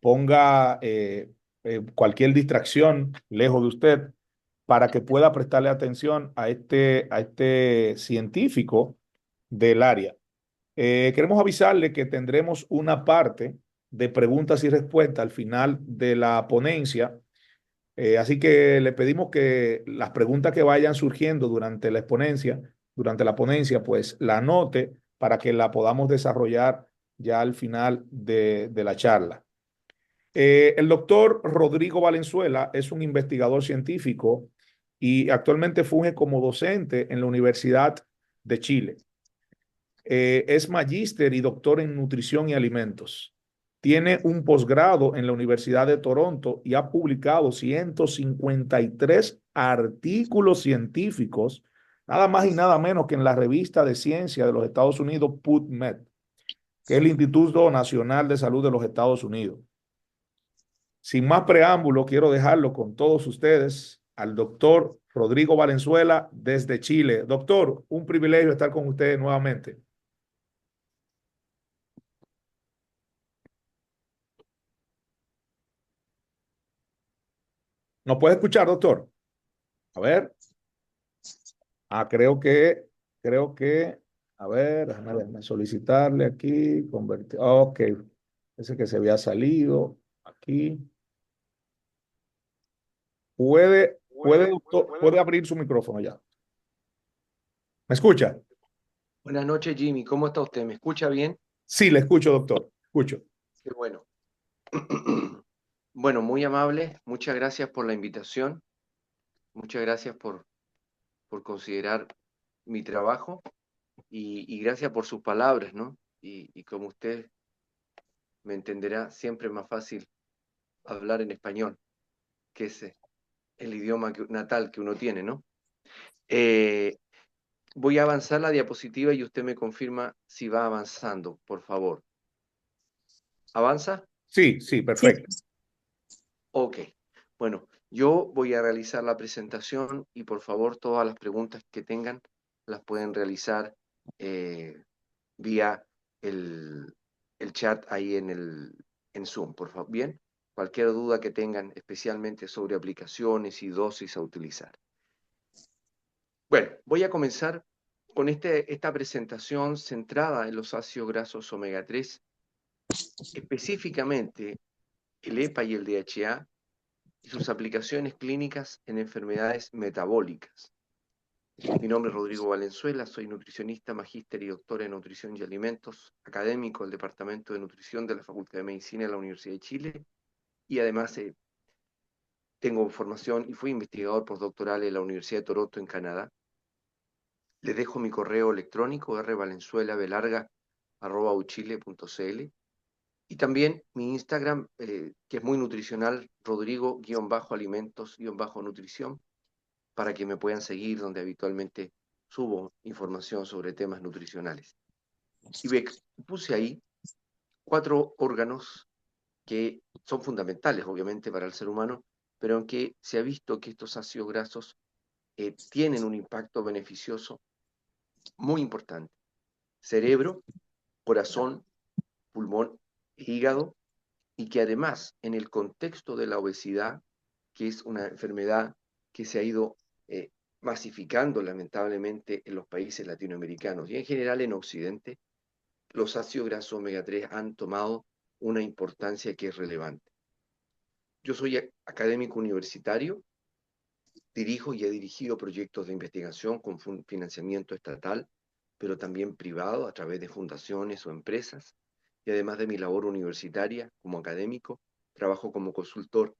ponga cualquier distracción lejos de usted para que pueda prestarle atención a este científico del área. Queremos avisarle que tendremos una parte de preguntas y respuestas al final de la ponencia. Así que le pedimos que las preguntas que vayan surgiendo durante la ponencia, pues la anote para que la podamos desarrollar ya al final de la charla. El doctor Rodrigo Valenzuela es un investigador científico y actualmente funge como docente en la Universidad de Chile. Es magíster y doctor en nutrición y alimentos. Tiene un posgrado en la Universidad de Toronto y ha publicado 153 artículos científicos, nada más y nada menos que en la revista de ciencia de los Estados Unidos, PubMed, que es el Instituto Nacional de Salud de los Estados Unidos. Sin más preámbulo, quiero dejarlo con todos ustedes al doctor Rodrigo Valenzuela desde Chile. Doctor, un privilegio estar con ustedes nuevamente. ¿Nos puede escuchar, doctor? A ver. Creo que, a ver, déjame solicitarle aquí, convertir. Ok, ese que se había salido aquí. Puede abrir su micrófono ya. ¿Me escucha? Buenas noches, Jimmy. ¿Cómo está usted? ¿Me escucha bien? Sí, le escucho, doctor. Escucho. Qué bueno. Bueno, muy amable. Muchas gracias por la invitación. Muchas gracias por considerar mi trabajo y gracias por sus palabras, ¿no? Y como usted me entenderá, siempre es más fácil hablar en español, que es el idioma natal que uno tiene, ¿no? Eh, Voy a avanzar la diapositiva y usted me confirma si va avanzando, por favor. ¿Avanza? Sí, sí, perfecto. Ok. Bueno, yo voy a realizar la presentación y por favor todas las preguntas que tengan las pueden realizar eh, vía el, el chat ahí en Zoom, por favor. Bien, cualquier duda que tengan, especialmente sobre aplicaciones y dosis a utilizar. Bueno, voy a comenzar con esta presentación centrada en los ácidos grasos omega 3, específicamente el EPA y el DHA, y sus aplicaciones clínicas en enfermedades metabólicas. Mi nombre es Rodrigo Valenzuela, soy nutricionista, magíster y doctor en nutrición y alimentos, académico del Departamento de Nutrición de la Facultad de Medicina de la Universidad de Chile y además tengo formación y fui investigador postdoctoral en la Universidad de Toronto en Canadá. Les dejo mi correo electrónico rvalenzuelavelarga@uchile.cl y también mi Instagram, que es muy nutricional, Rodrigo-alimentos-nutrición, para que me puedan seguir, donde habitualmente subo información sobre temas nutricionales. Y puse ahí 4 órganos que son fundamentales, obviamente, para el ser humano, pero en que se ha visto que estos ácidos grasos tienen un impacto beneficioso muy importante. Cerebro, corazón, pulmón e hígado, y que además, en el contexto de la obesidad, que es una enfermedad que se ha ido masificando lamentablemente en los países latinoamericanos y en general en Occidente, los ácidos grasos omega 3 han tomado una importancia que es relevante. Yo soy académico universitario, dirijo y he dirigido proyectos de investigación con financiamiento estatal, pero también privado a través de fundaciones o empresas, y además de mi labor universitaria como académico, trabajo como consultor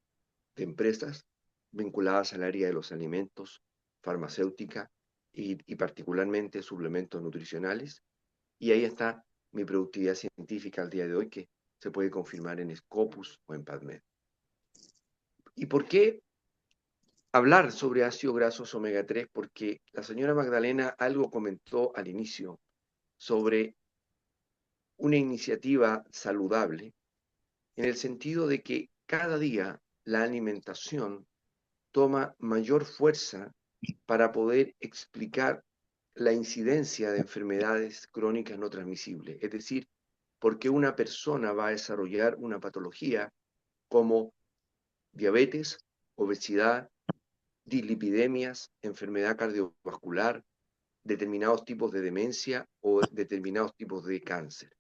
de empresas vinculadas al área de los alimentos, farmacéutica y particularmente suplementos nutricionales. Y ahí está mi productividad científica al día de hoy, que se puede confirmar en Scopus o en PubMed. ¿Y por qué hablar sobre ácidos grasos omega 3? Porque la señora Magdalena algo comentó al inicio sobre una iniciativa saludable, en el sentido de que cada día la alimentación toma mayor fuerza para poder explicar la incidencia de enfermedades crónicas no transmisibles. Es decir, por qué una persona va a desarrollar una patología como diabetes, obesidad, dislipidemias, enfermedad cardiovascular, determinados tipos de demencia o determinados tipos de cáncer.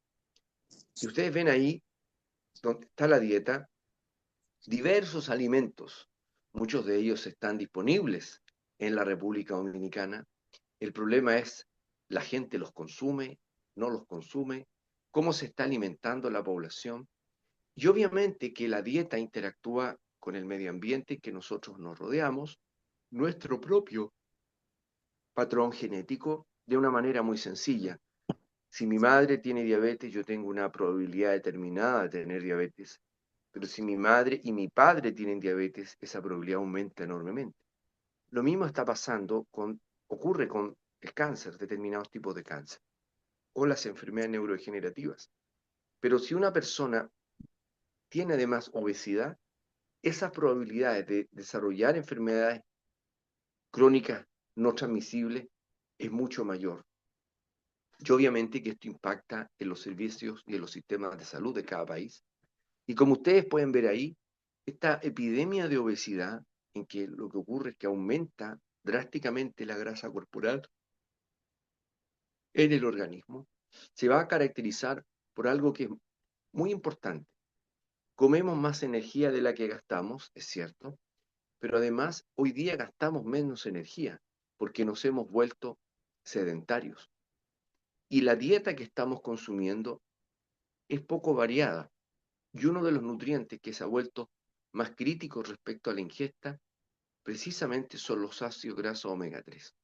Y ustedes ven ahí, donde está la dieta, diversos alimentos. Muchos de ellos están disponibles en la República Dominicana. El problema es, la gente los consume, no los consume, cómo se está alimentando la población. Y obviamente que la dieta interactúa con el medio ambiente que nosotros nos rodeamos, nuestro propio patrón genético, de una manera muy sencilla. Si mi madre tiene diabetes, yo tengo una probabilidad determinada de tener diabetes. Pero si mi madre y mi padre tienen diabetes, esa probabilidad aumenta enormemente. Lo mismo está pasando ocurre con el cáncer, determinados tipos de cáncer, o las enfermedades neurodegenerativas. Pero si una persona tiene además obesidad, esas probabilidades de desarrollar enfermedades crónicas no transmisibles es mucho mayor. Y obviamente que esto impacta en los servicios y en los sistemas de salud de cada país. Y como ustedes pueden ver ahí, esta epidemia de obesidad, en que lo que ocurre es que aumenta drásticamente la grasa corporal en el organismo, se va a caracterizar por algo que es muy importante. Comemos más energía de la que gastamos, es cierto, pero además hoy día gastamos menos energía porque nos hemos vuelto sedentarios. Y la dieta que estamos consumiendo es poco variada. Y uno de los nutrientes que se ha vuelto más crítico respecto a la ingesta precisamente son los ácidos grasos omega 3.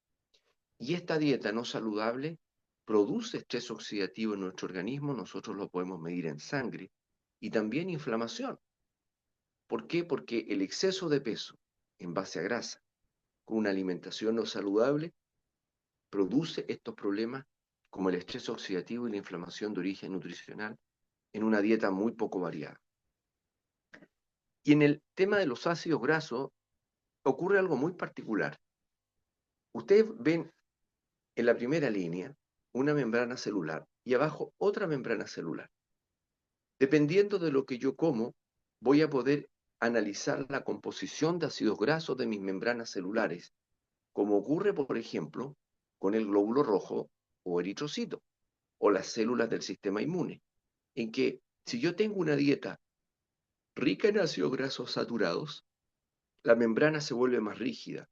Y esta dieta no saludable produce estrés oxidativo en nuestro organismo, nosotros lo podemos medir en sangre, y también inflamación. ¿Por qué? Porque el exceso de peso en base a grasa con una alimentación no saludable produce estos problemas como el estrés oxidativo y la inflamación de origen nutricional en una dieta muy poco variada. Y en el tema de los ácidos grasos ocurre algo muy particular. Ustedes ven en la primera línea una membrana celular y abajo otra membrana celular. Dependiendo de lo que yo como, voy a poder analizar la composición de ácidos grasos de mis membranas celulares, como ocurre, por ejemplo, con el glóbulo rojo o eritrocito, o las células del sistema inmune, en que si yo tengo una dieta rica en ácidos grasos saturados, la membrana se vuelve más rígida,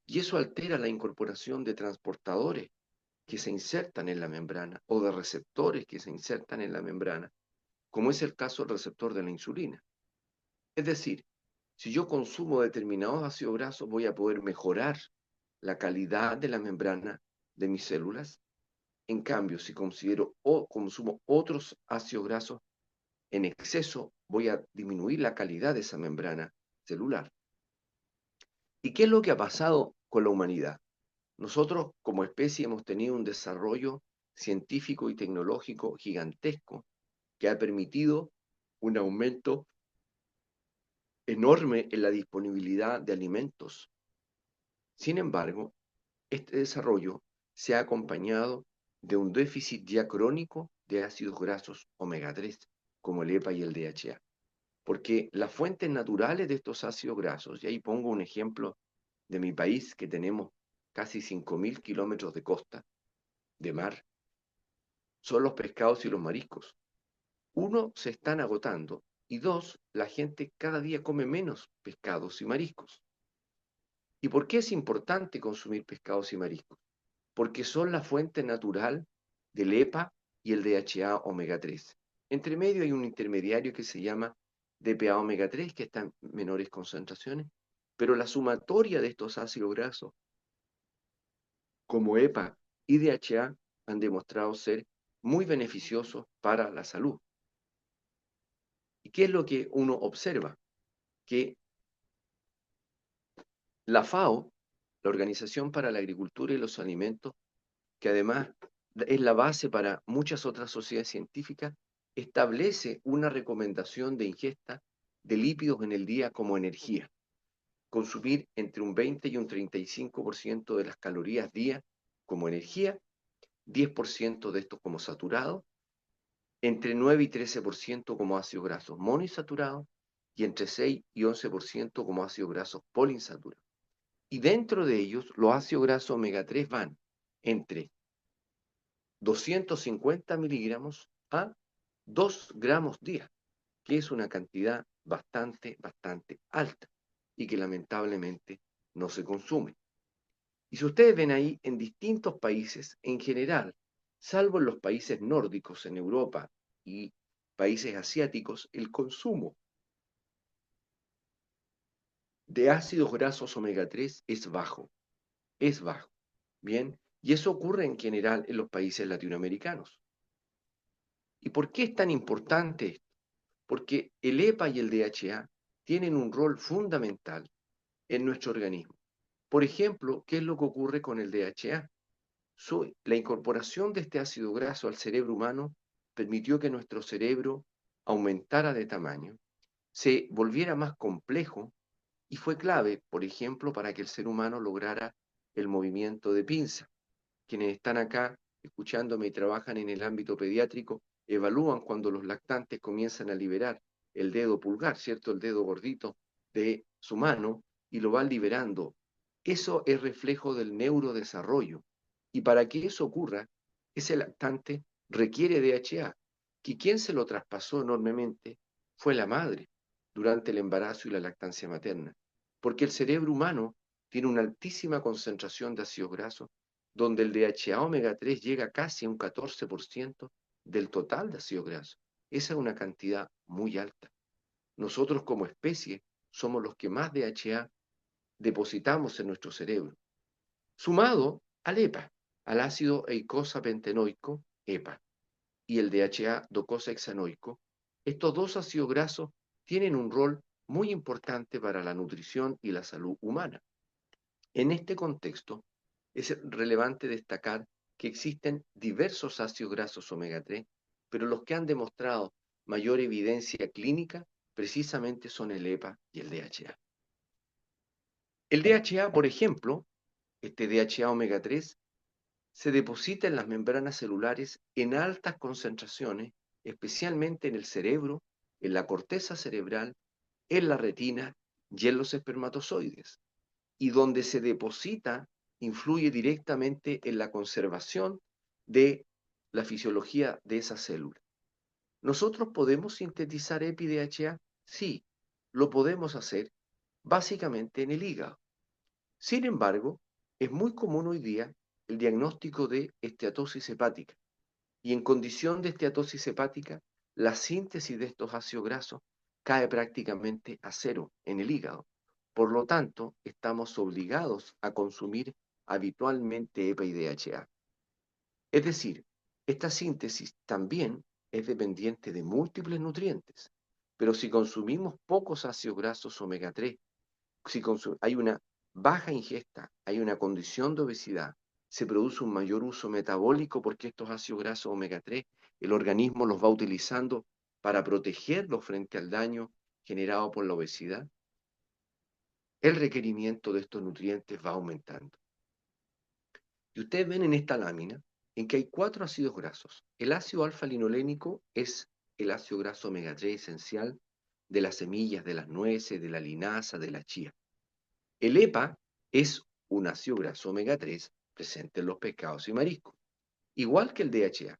y eso altera la incorporación de transportadores que se insertan en la membrana o de receptores que se insertan en la membrana, como es el caso del receptor de la insulina. Es decir, si yo consumo determinados ácidos grasos, voy a poder mejorar la calidad de la membrana de mis células. En cambio, si considero o consumo otros ácidos grasos en exceso, voy a disminuir la calidad de esa membrana celular. ¿Y qué es lo que ha pasado con la humanidad? Nosotros como especie hemos tenido un desarrollo científico y tecnológico gigantesco que ha permitido un aumento enorme en la disponibilidad de alimentos. Sin embargo, este desarrollo se ha acompañado de un déficit ya crónico de ácidos grasos omega 3, como el EPA y el DHA. Porque las fuentes naturales de estos ácidos grasos, y ahí pongo un ejemplo de mi país, que tenemos casi 5.000 kilómetros de costa, de mar, son los pescados y los mariscos. Uno, se están agotando, y dos, la gente cada día come menos pescados y mariscos. ¿Y por qué es importante consumir pescados y mariscos? Porque son la fuente natural del EPA y el DHA omega 3. Entre medio hay un intermediario que se llama DPA omega 3, que está en menores concentraciones, pero la sumatoria de estos ácidos grasos, como EPA y DHA, han demostrado ser muy beneficiosos para la salud. ¿Y qué es lo que uno observa? Que la FAO, la Organización para la Agricultura y los Alimentos, que además es la base para muchas otras sociedades científicas, establece una recomendación de ingesta de lípidos en el día como energía. Consumir entre un 20 y un 35% de las calorías día como energía, 10% de estos como saturados, entre 9 y 13% como ácidos grasos monoinsaturados y entre 6 y 11% como ácidos grasos poliinsaturados. Y dentro de ellos, los ácidos grasos omega 3 van entre 250 miligramos a 2 gramos día, que es una cantidad bastante alta y que lamentablemente no se consume. Y si ustedes ven ahí, en distintos países, en general, salvo en los países nórdicos, en Europa y países asiáticos, el consumo de ácidos grasos omega 3 es bajo, ¿bien? Y eso ocurre en general en los países latinoamericanos. ¿Y por qué es tan importante esto? Porque el EPA y el DHA tienen un rol fundamental en nuestro organismo. Por ejemplo, ¿qué es lo que ocurre con el DHA? La incorporación de este ácido graso al cerebro humano permitió que nuestro cerebro aumentara de tamaño, se volviera más complejo y fue clave, por ejemplo, para que el ser humano lograra el movimiento de pinza. Quienes están acá escuchándome y trabajan en el ámbito pediátrico, evalúan cuando los lactantes comienzan a liberar el dedo pulgar, ¿cierto? El dedo gordito de su mano y lo van liberando. Eso es reflejo del neurodesarrollo. Y para que eso ocurra, ese lactante requiere DHA, que quien se lo traspasó enormemente fue la madre durante el embarazo y la lactancia materna, porque el cerebro humano tiene una altísima concentración de ácidos grasos donde el DHA omega 3 llega casi a un 14% del total de ácidos grasos. Esa es una cantidad muy alta. Nosotros como especie somos los que más DHA depositamos en nuestro cerebro, sumado al EPA, al ácido eicosapentenoico, EPA, y el DHA docosahexaenoico. Estos dos ácidos grasos tienen un rol muy importante para la nutrición y la salud humana. En este contexto, es relevante destacar que existen diversos ácidos grasos omega 3, pero los que han demostrado mayor evidencia clínica precisamente son el EPA y el DHA. El DHA, por ejemplo, este DHA omega 3, se deposita en las membranas celulares en altas concentraciones, especialmente en el cerebro, en la corteza cerebral, en la retina y en los espermatozoides, y donde se deposita influye directamente en la conservación de la fisiología de esa célula. ¿Nosotros podemos sintetizar EPI-DHA? Sí, lo podemos hacer básicamente en el hígado. Sin embargo, es muy común hoy día el diagnóstico de esteatosis hepática, y en condición de esteatosis hepática, la síntesis de estos ácidos grasos cae prácticamente a cero en el hígado. Por lo tanto, estamos obligados a consumir habitualmente EPA y DHA. Es decir, esta síntesis también es dependiente de múltiples nutrientes, pero si consumimos pocos ácidos grasos omega 3, si hay una baja ingesta, hay una condición de obesidad, se produce un mayor uso metabólico porque estos ácidos grasos omega 3, el organismo los va utilizando para protegerlos frente al daño generado por la obesidad, el requerimiento de estos nutrientes va aumentando. Y ustedes ven en esta lámina en que hay 4 ácidos grasos. El ácido alfa-linolénico es el ácido graso omega 3 esencial de las semillas, de las nueces, de la linaza, de la chía. El EPA es un ácido graso omega 3 presente en los pescados y mariscos, igual que el DHA.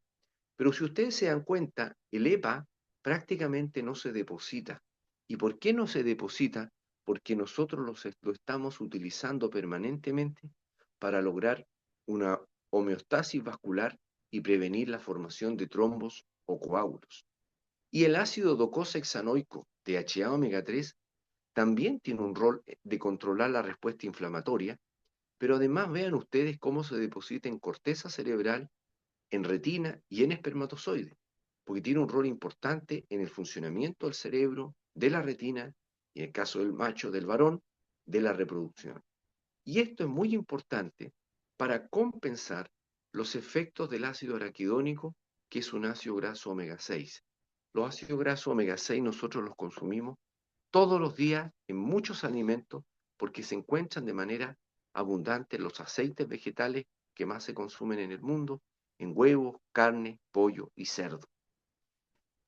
Pero si ustedes se dan cuenta, el EPA prácticamente no se deposita. ¿Y por qué no se deposita? Porque nosotros lo estamos utilizando permanentemente para lograr una homeostasis vascular y prevenir la formación de trombos o coágulos. Y el ácido docosahexaenoico, DHA omega 3, también tiene un rol de controlar la respuesta inflamatoria, pero además vean ustedes cómo se deposita en corteza cerebral, en retina y en espermatozoide, porque tiene un rol importante en el funcionamiento del cerebro, de la retina, y en el caso del macho, del varón, de la reproducción. Y esto es muy importante para compensar los efectos del ácido araquidónico, que es un ácido graso omega 6. Los ácidos grasos omega 6 nosotros los consumimos todos los días en muchos alimentos porque se encuentran de manera abundante en los aceites vegetales que más se consumen en el mundo, en huevos, carne, pollo y cerdo.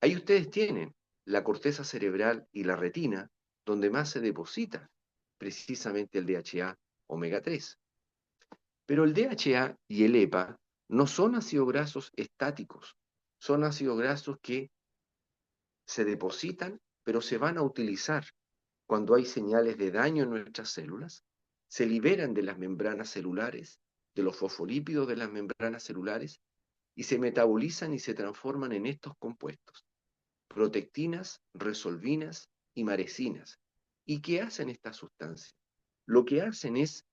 Ahí ustedes tienen la corteza cerebral y la retina, donde más se deposita precisamente el DHA omega 3. Pero el DHA y el EPA no son ácidos grasos estáticos, son ácidos grasos que se depositan, pero se van a utilizar cuando hay señales de daño en nuestras células, se liberan de las membranas celulares, de los fosfolípidos de las membranas celulares, y se metabolizan y se transforman en estos compuestos, protectinas, resolvinas y marecinas. ¿Y qué hacen estas sustancias? Lo que hacen es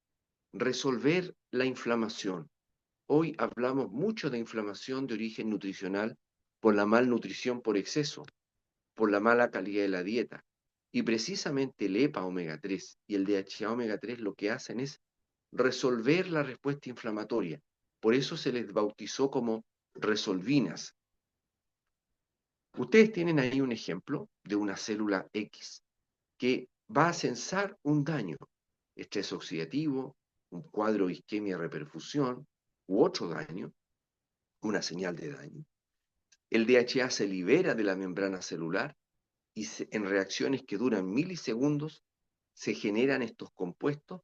resolver la inflamación. Hoy hablamos mucho de inflamación de origen nutricional por la malnutrición por exceso, por la mala calidad de la dieta. Y precisamente el EPA omega 3 y el DHA omega 3 lo que hacen es resolver la respuesta inflamatoria. Por eso se les bautizó como resolvinas. Ustedes tienen ahí un ejemplo de una célula X que va a censar un daño, estrés oxidativo, un cuadro de isquemia reperfusión u otro daño, una señal de daño. El DHA se libera de la membrana celular y en reacciones que duran milisegundos se generan estos compuestos,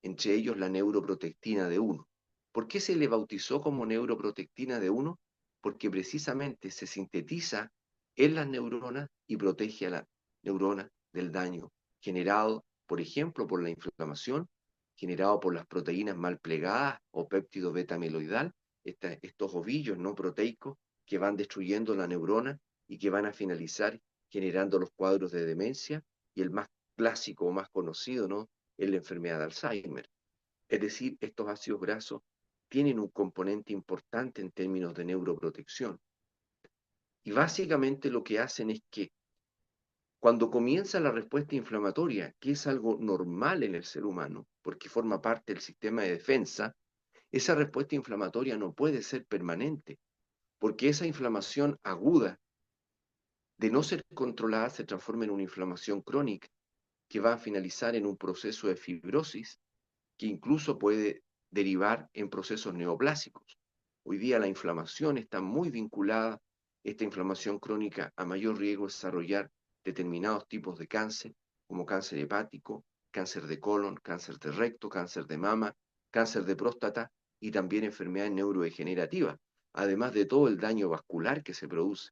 entre ellos la neuroprotectina de 1. ¿Por qué se le bautizó como neuroprotectina de 1? Porque precisamente se sintetiza en las neuronas y protege a la neurona del daño generado, por ejemplo, por la inflamación, generado por las proteínas mal plegadas o péptido beta-amiloidal, estos ovillos no proteicos que van destruyendo la neurona y que van a finalizar generando los cuadros de demencia y el más clásico o más conocido, ¿no? Es la enfermedad de Alzheimer. Es decir, estos ácidos grasos tienen un componente importante en términos de neuroprotección. Y básicamente lo que hacen es que cuando comienza la respuesta inflamatoria, que es algo normal en el ser humano, porque forma parte del sistema de defensa, esa respuesta inflamatoria no puede ser permanente, porque esa inflamación aguda, de no ser controlada, se transforma en una inflamación crónica que va a finalizar en un proceso de fibrosis que incluso puede derivar en procesos neoplásicos. Hoy día la inflamación está muy vinculada, esta inflamación crónica, a mayor riesgo de desarrollar determinados tipos de cáncer, como cáncer hepático, cáncer de colon, cáncer de recto, cáncer de mama, cáncer de próstata y también enfermedades neurodegenerativas, además de todo el daño vascular que se produce.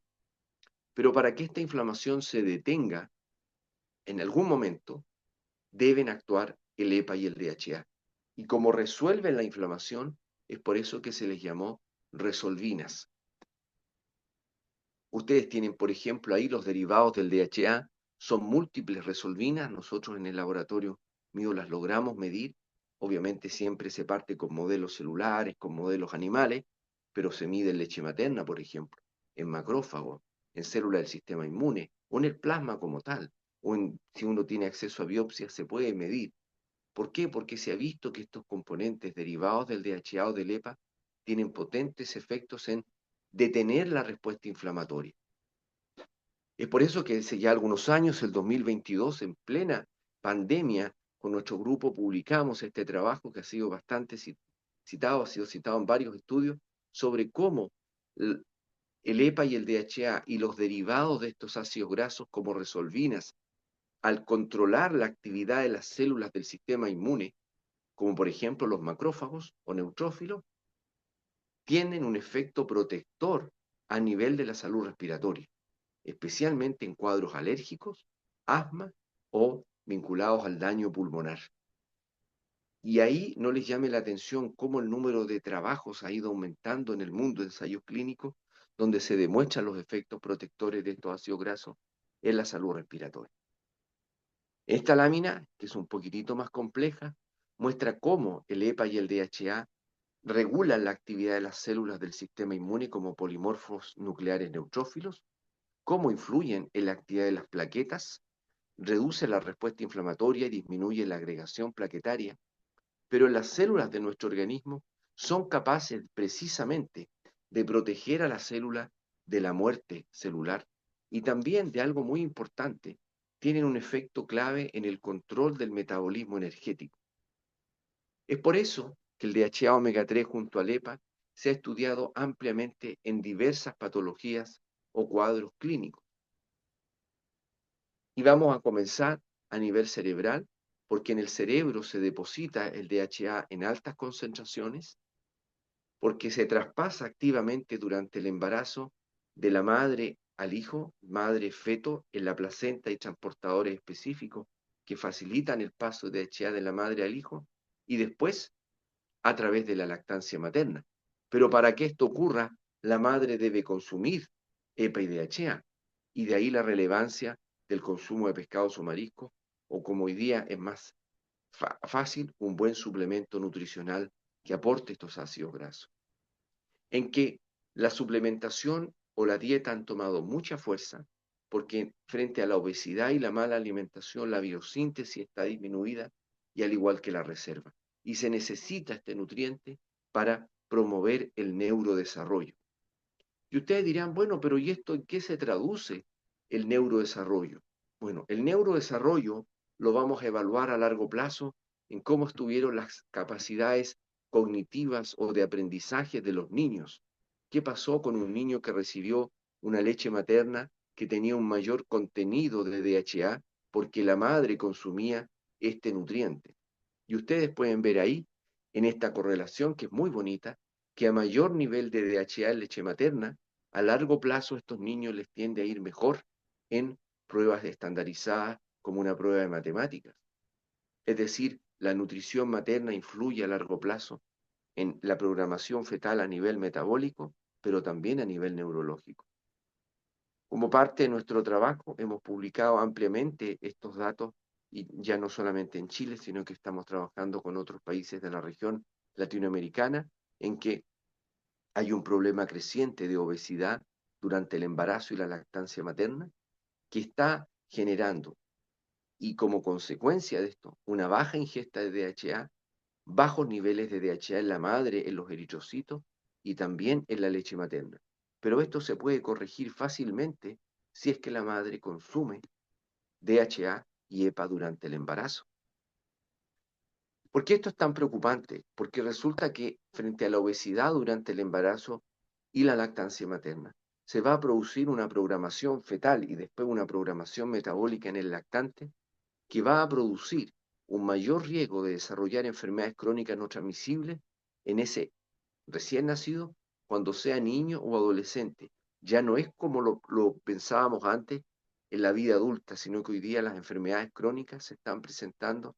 Pero para que esta inflamación se detenga, en algún momento deben actuar el EPA y el DHA. Y como resuelven la inflamación, es por eso que se les llamó resolvinas. Ustedes tienen, por ejemplo, ahí los derivados del DHA, son múltiples resolvinas, nosotros en el laboratorio mío las logramos medir, obviamente siempre se parte con modelos celulares, con modelos animales, pero se mide en leche materna, por ejemplo, en macrófagos, en células del sistema inmune, o en el plasma como tal, si uno tiene acceso a biopsias se puede medir. ¿Por qué? Porque se ha visto que estos componentes derivados del DHA o del EPA tienen potentes efectos en detener la respuesta inflamatoria. Es por eso que hace ya algunos años, el 2022, en plena pandemia, con nuestro grupo publicamos este trabajo que ha sido bastante citado, ha sido citado en varios estudios, sobre cómo el EPA y el DHA y los derivados de estos ácidos grasos como resolvinas, al controlar la actividad de las células del sistema inmune, como por ejemplo los macrófagos o neutrófilos, tienen un efecto protector a nivel de la salud respiratoria, especialmente en cuadros alérgicos, asma o vinculados al daño pulmonar. Y ahí no les llame la atención cómo el número de trabajos ha ido aumentando en el mundo de ensayos clínicos, donde se demuestran los efectos protectores de estos ácidos grasos en la salud respiratoria. Esta lámina, que es un poquitito más compleja, muestra cómo el EPA y el DHA regulan la actividad de las células del sistema inmune como polimorfos nucleares neutrófilos, cómo influyen en la actividad de las plaquetas, reduce la respuesta inflamatoria y disminuye la agregación plaquetaria, pero las células de nuestro organismo son capaces precisamente de proteger a la célula de la muerte celular y también de algo muy importante, tienen un efecto clave en el control del metabolismo energético. Es por eso que el DHA omega 3 junto al EPA se ha estudiado ampliamente en diversas patologías o cuadros clínicos. Y vamos a comenzar a nivel cerebral, porque en el cerebro se deposita el DHA en altas concentraciones, porque se traspasa activamente durante el embarazo de la madre al hijo, madre-feto, en la placenta y transportadores específicos que facilitan el paso de DHA de la madre al hijo, y después a través de la lactancia materna. Pero para que esto ocurra, la madre debe consumir EPA y DHA, y de ahí la relevancia del consumo de pescados o mariscos, o como hoy día es más fácil, un buen suplemento nutricional que aporte estos ácidos grasos. En que la suplementación o la dieta han tomado mucha fuerza, porque frente a la obesidad y la mala alimentación, la biosíntesis está disminuida, y al igual que la reserva. Y se necesita este nutriente para promover el neurodesarrollo. Y ustedes dirán, bueno, pero ¿y esto en qué se traduce el neurodesarrollo? Bueno, el neurodesarrollo lo vamos a evaluar a largo plazo en cómo estuvieron las capacidades cognitivas o de aprendizaje de los niños. ¿Qué pasó con un niño que recibió una leche materna que tenía un mayor contenido de DHA porque la madre consumía este nutriente? Y ustedes pueden ver ahí, en esta correlación que es muy bonita, que a mayor nivel de DHA en leche materna, a largo plazo estos niños les tiende a ir mejor en pruebas estandarizadas como una prueba de matemáticas. Es decir, la nutrición materna influye a largo plazo en la programación fetal a nivel metabólico, pero también a nivel neurológico. Como parte de nuestro trabajo, hemos publicado ampliamente estos datos, y ya no solamente en Chile, sino que estamos trabajando con otros países de la región latinoamericana, en que hay un problema creciente de obesidad durante el embarazo y la lactancia materna, que está generando, y como consecuencia de esto, una baja ingesta de DHA, bajos niveles de DHA en la madre, en los eritrocitos y también en la leche materna. Pero esto se puede corregir fácilmente si es que la madre consume DHA y EPA durante el embarazo. ¿Por qué esto es tan preocupante? Porque resulta que frente a la obesidad durante el embarazo y la lactancia materna, se va a producir una programación fetal y después una programación metabólica en el lactante que va a producir un mayor riesgo de desarrollar enfermedades crónicas no transmisibles en ese recién nacido cuando sea niño o adolescente. Ya no es como lo pensábamos antes en la vida adulta, sino que hoy día las enfermedades crónicas se están presentando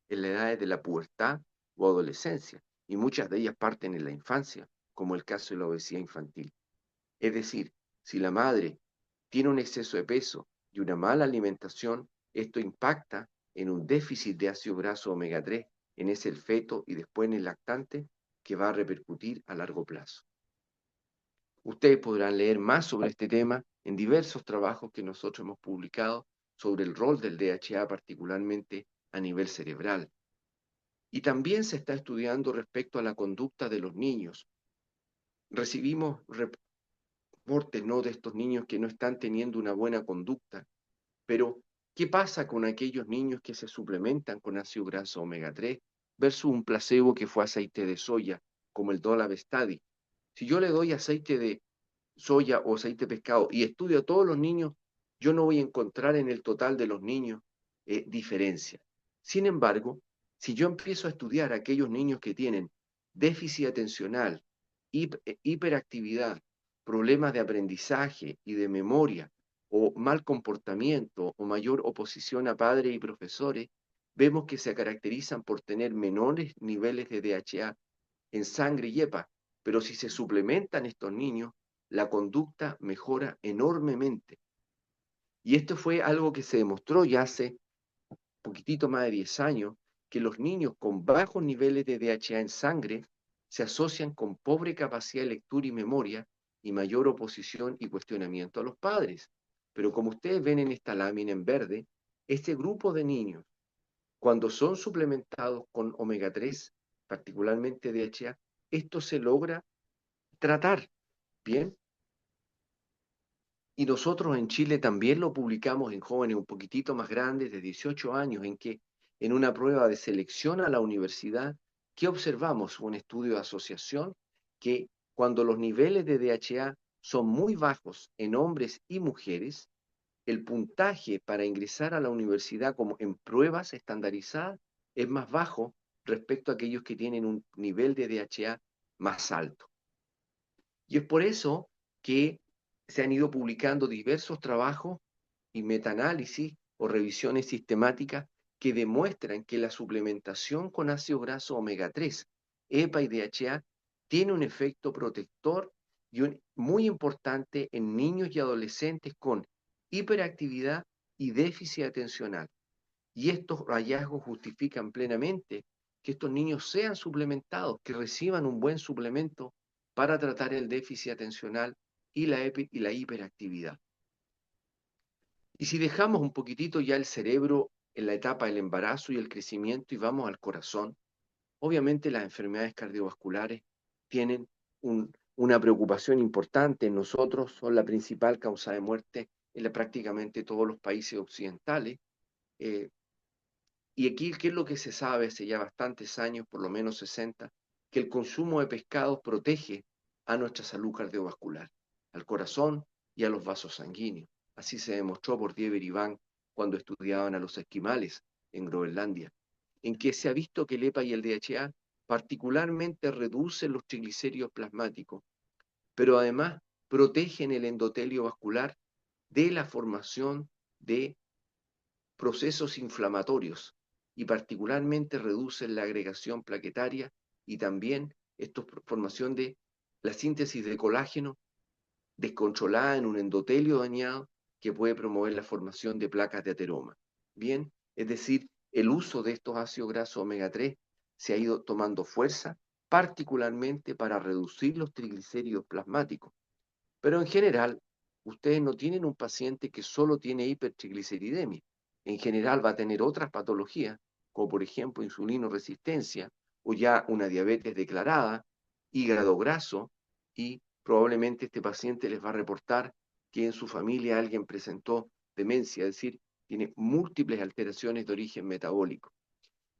en las edades de la pubertad o adolescencia, y muchas de ellas parten en la infancia, como el caso de la obesidad infantil. Es decir, si la madre tiene un exceso de peso y una mala alimentación, esto impacta en un déficit de ácido graso omega 3 en ese feto y después en el lactante, que va a repercutir a largo plazo. Ustedes podrán leer más sobre este tema en diversos trabajos que nosotros hemos publicado sobre el rol del DHA, particularmente a nivel cerebral. Y también se está estudiando respecto a la conducta de los niños. Recibimos reportes, ¿no?, de estos niños que no están teniendo una buena conducta, pero ¿qué pasa con aquellos niños que se suplementan con ácido graso omega 3 versus un placebo que fue aceite de soya, como el Dolab Study? Si yo le doy aceite de soya o aceite de pescado y estudio a todos los niños, yo no voy a encontrar en el total de los niños diferencia. Sin embargo, si yo empiezo a estudiar a aquellos niños que tienen déficit atencional, hiperactividad, problemas de aprendizaje y de memoria, o mal comportamiento o mayor oposición a padres y profesores, vemos que se caracterizan por tener menores niveles de DHA en sangre y EPA, pero si se suplementan estos niños, la conducta mejora enormemente. Y esto fue algo que se demostró ya hace poquitito más de 10 años, que los niños con bajos niveles de DHA en sangre se asocian con pobre capacidad de lectura y memoria y mayor oposición y cuestionamiento a los padres. Pero como ustedes ven en esta lámina en verde, este grupo de niños, cuando son suplementados con omega 3, particularmente DHA, esto se logra tratar bien. Y nosotros en Chile también lo publicamos en jóvenes un poquitito más grandes, de 18 años, en que en una prueba de selección a la universidad, ¿qué observamos? Un estudio de asociación, que cuando los niveles de DHA son muy bajos en hombres y mujeres, el puntaje para ingresar a la universidad como en pruebas estandarizadas es más bajo respecto a aquellos que tienen un nivel de DHA más alto. Y es por eso que se han ido publicando diversos trabajos y metaanálisis o revisiones sistemáticas que demuestran que la suplementación con ácido graso omega 3, EPA y DHA tiene un efecto protector muy importante en niños y adolescentes con hiperactividad y déficit atencional. Y estos hallazgos justifican plenamente que estos niños sean suplementados, que reciban un buen suplemento para tratar el déficit atencional y la hiperactividad. Y si dejamos un poquitito ya el cerebro en la etapa del embarazo y el crecimiento y vamos al corazón, obviamente las enfermedades cardiovasculares tienen una preocupación importante en nosotros, son la principal causa de muerte en prácticamente todos los países occidentales. Eh, y aquí, ¿qué es lo que se sabe hace ya bastantes años, por lo menos 60? Que el consumo de pescados protege a nuestra salud cardiovascular, al corazón y a los vasos sanguíneos. Así se demostró por Diever y Van cuando estudiaban a los esquimales en Groenlandia, en que se ha visto que el EPA y el DHA particularmente reducen los triglicéridos plasmáticos, pero además protegen el endotelio vascular de la formación de procesos inflamatorios y particularmente reducen la agregación plaquetaria y también esta formación de la síntesis de colágeno descontrolada en un endotelio dañado que puede promover la formación de placas de ateroma. Bien, es decir, el uso de estos ácidos grasos omega 3 se ha ido tomando fuerza, particularmente para reducir los triglicéridos plasmáticos. Pero en general, ustedes no tienen un paciente que solo tiene hipertrigliceridemia. En general va a tener otras patologías, como por ejemplo insulinoresistencia o ya una diabetes declarada, hígado graso, y probablemente este paciente les va a reportar que en su familia alguien presentó demencia, es decir, tiene múltiples alteraciones de origen metabólico.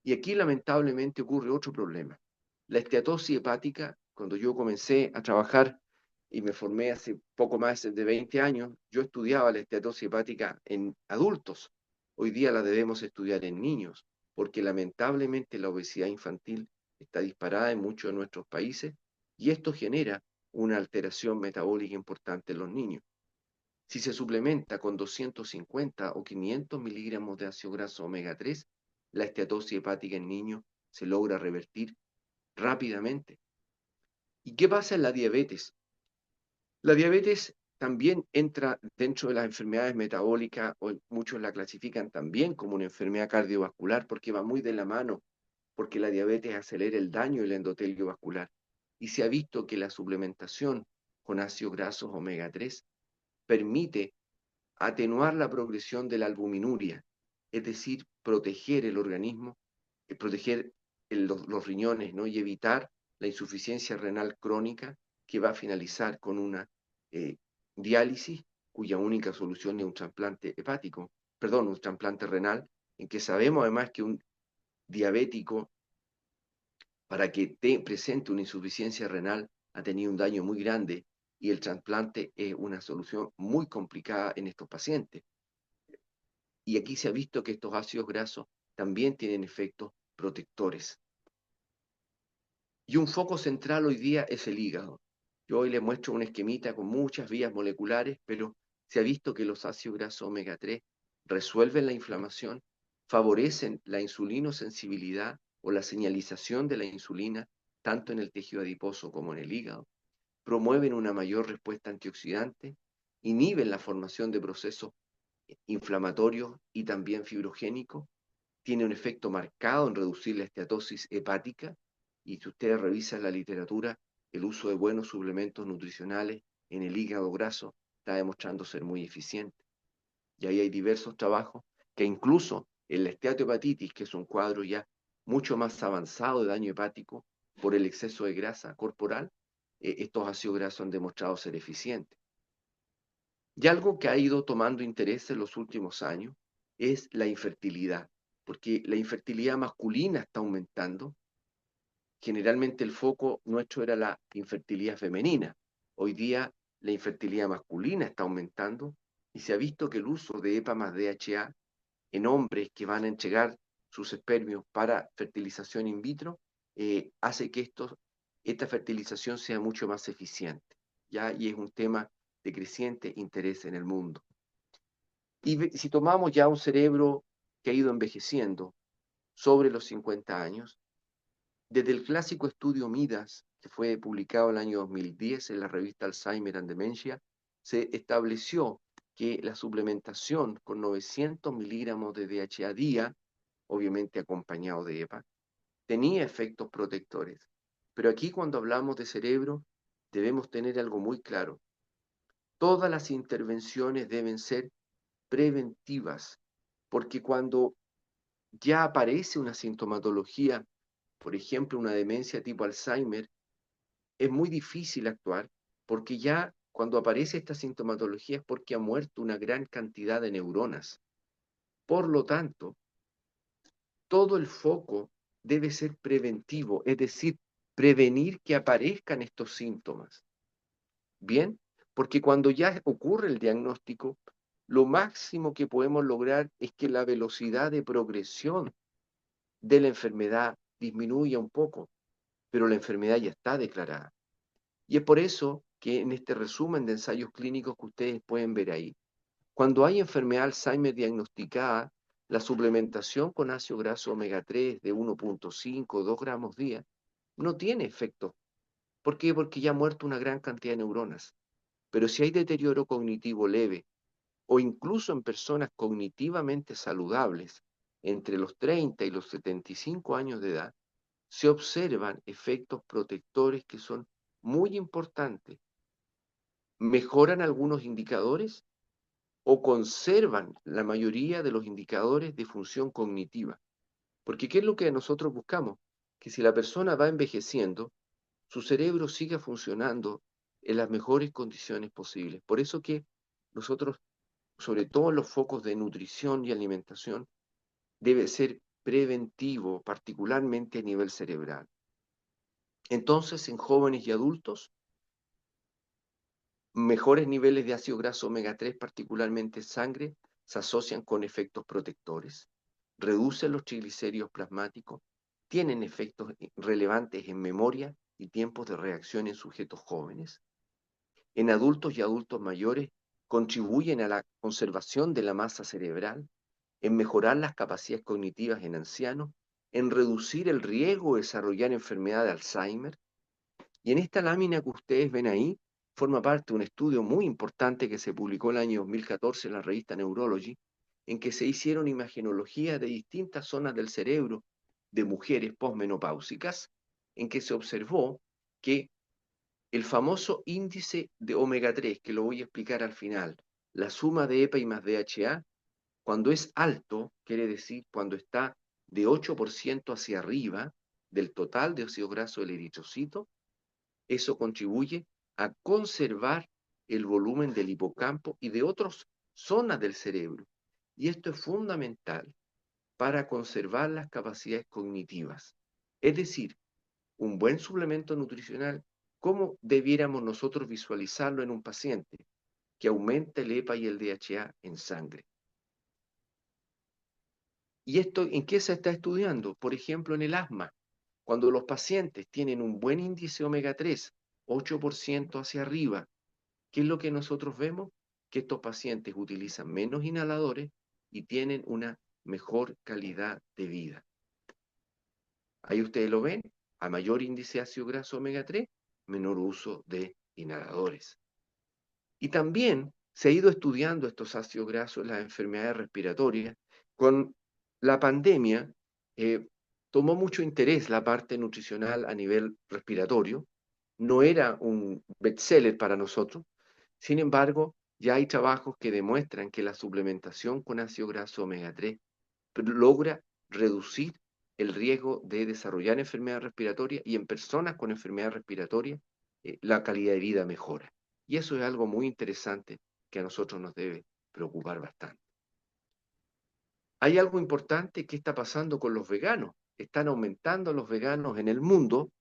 Y aquí lamentablemente ocurre otro problema. La esteatosis hepática, cuando yo comencé a trabajar y me formé hace poco más de 20 años, yo estudiaba la esteatosis hepática en adultos. Hoy día la debemos estudiar en niños, porque lamentablemente la obesidad infantil está disparada en muchos de nuestros países y esto genera una alteración metabólica importante en los niños. Si se suplementa con 250 o 500 miligramos de ácido graso omega 3, la esteatosis hepática en niños se logra revertir rápidamente. ¿Y qué pasa en la diabetes? La diabetes también entra dentro de las enfermedades metabólicas, o muchos la clasifican también como una enfermedad cardiovascular porque va muy de la mano, porque la diabetes acelera el daño del endotelio vascular. Y se ha visto que la suplementación con ácidos grasos omega 3 permite atenuar la progresión de la albuminuria, es decir, proteger el organismo, proteger los riñones, ¿no? Y evitar la insuficiencia renal crónica que va a finalizar con una eh, diálisis cuya única solución es un trasplante hepático, perdón, un trasplante renal, en que sabemos además que un diabético, para que presente una insuficiencia renal, ha tenido un daño muy grande y el trasplante es una solución muy complicada en estos pacientes. Y aquí se ha visto que estos ácidos grasos también tienen efectos protectores. Y un foco central hoy día es el hígado. Yo hoy les muestro una esquemita con muchas vías moleculares, pero se ha visto que los ácidos grasos omega 3 resuelven la inflamación, favorecen la insulinosensibilidad o la señalización de la insulina, tanto en el tejido adiposo como en el hígado, promueven una mayor respuesta antioxidante, inhiben la formación de procesos inflamatorios y también fibrogénicos, tiene un efecto marcado en reducir la esteatosis hepática, y si ustedes revisan la literatura, el uso de buenos suplementos nutricionales en el hígado graso está demostrando ser muy eficiente. Y ahí hay diversos trabajos que incluso en la esteatohepatitis, que es un cuadro ya mucho más avanzado de daño hepático por el exceso de grasa corporal, estos ácidos grasos han demostrado ser eficientes. Y algo que ha ido tomando interés en los últimos años es la infertilidad, porque la infertilidad masculina está aumentando. Generalmente el foco nuestro era la infertilidad femenina. Hoy día la infertilidad masculina está aumentando y se ha visto que el uso de EPA más DHA en hombres que van a entregar sus espermios para fertilización in vitro, hace que esta fertilización sea mucho más eficiente, ¿ya? Y es un tema de creciente interés en el mundo. Y si tomamos ya un cerebro que ha ido envejeciendo sobre los 50 años, desde el clásico estudio Midas, que fue publicado en el año 2010 en la revista Alzheimer and Dementia, se estableció que la suplementación con 900 miligramos de DHA día, obviamente acompañado de EPA, tenía efectos protectores. Pero aquí cuando hablamos de cerebro, debemos tener algo muy claro. Todas las intervenciones deben ser preventivas, porque cuando ya aparece una sintomatología, por ejemplo, una demencia tipo Alzheimer, es muy difícil actuar porque ya cuando aparece esta sintomatología es porque ha muerto una gran cantidad de neuronas. Por lo tanto, todo el foco debe ser preventivo, es decir, prevenir que aparezcan estos síntomas. Bien, porque cuando ya ocurre el diagnóstico, lo máximo que podemos lograr es que la velocidad de progresión de la enfermedad disminuya un poco, pero la enfermedad ya está declarada. Y es por eso que en este resumen de ensayos clínicos que ustedes pueden ver ahí, cuando hay enfermedad Alzheimer diagnosticada, la suplementación con ácido graso omega 3 de 1.5 o 2 gramos día no tiene efecto. ¿Por qué? Porque ya ha muerto una gran cantidad de neuronas. Pero si hay deterioro cognitivo leve o incluso en personas cognitivamente saludables entre los 30 y los 75 años de edad, se observan efectos protectores que son muy importantes. Mejoran algunos indicadores o conservan la mayoría de los indicadores de función cognitiva. Porque ¿qué es lo que nosotros buscamos? Que si la persona va envejeciendo, su cerebro siga funcionando en las mejores condiciones posibles. Por eso que nosotros, sobre todo en los focos de nutrición y alimentación, debe ser preventivo, particularmente a nivel cerebral. Entonces, en jóvenes y adultos, mejores niveles de ácido graso omega 3, particularmente en sangre, se asocian con efectos protectores, reducen los triglicéridos plasmáticos, tienen efectos relevantes en memoria y tiempos de reacción en sujetos jóvenes. En adultos y adultos mayores contribuyen a la conservación de la masa cerebral, en mejorar las capacidades cognitivas en ancianos, en reducir el riesgo de desarrollar enfermedad de Alzheimer. Y en esta lámina que ustedes ven ahí, forma parte de un estudio muy importante que se publicó el año 2014 en la revista Neurology, en que se hicieron imagenologías de distintas zonas del cerebro de mujeres posmenopáusicas, en que se observó que el famoso índice de omega 3, que lo voy a explicar al final, la suma de EPA y más DHA, cuando es alto, quiere decir cuando está de 8% hacia arriba del total de óxido graso del eritrocito, eso contribuye a conservar el volumen del hipocampo y de otras zonas del cerebro. Y esto es fundamental para conservar las capacidades cognitivas. Es decir, un buen suplemento nutricional, ¿cómo debiéramos nosotros visualizarlo en un paciente? Que aumenta el EPA y el DHA en sangre. ¿Y esto en qué se está estudiando? Por ejemplo, en el asma. Cuando los pacientes tienen un buen índice omega 3, 8% hacia arriba, ¿qué es lo que nosotros vemos? Que estos pacientes utilizan menos inhaladores y tienen una mejor calidad de vida. Ahí ustedes lo ven, a mayor índice de ácido graso omega 3, menor uso de inhaladores. Y también se ha ido estudiando estos ácidos grasos en las enfermedades respiratorias. Con la pandemia tomó mucho interés la parte nutricional a nivel respiratorio. No era un bestseller para nosotros. Sin embargo, ya hay trabajos que demuestran que la suplementación con ácido graso omega 3 logra reducir el riesgo de desarrollar enfermedad respiratoria y en personas con enfermedad respiratoria la calidad de vida mejora. Y eso es algo muy interesante que a nosotros nos debe preocupar bastante. Hay algo importante que está pasando con los veganos. Están aumentando los veganos en el mundo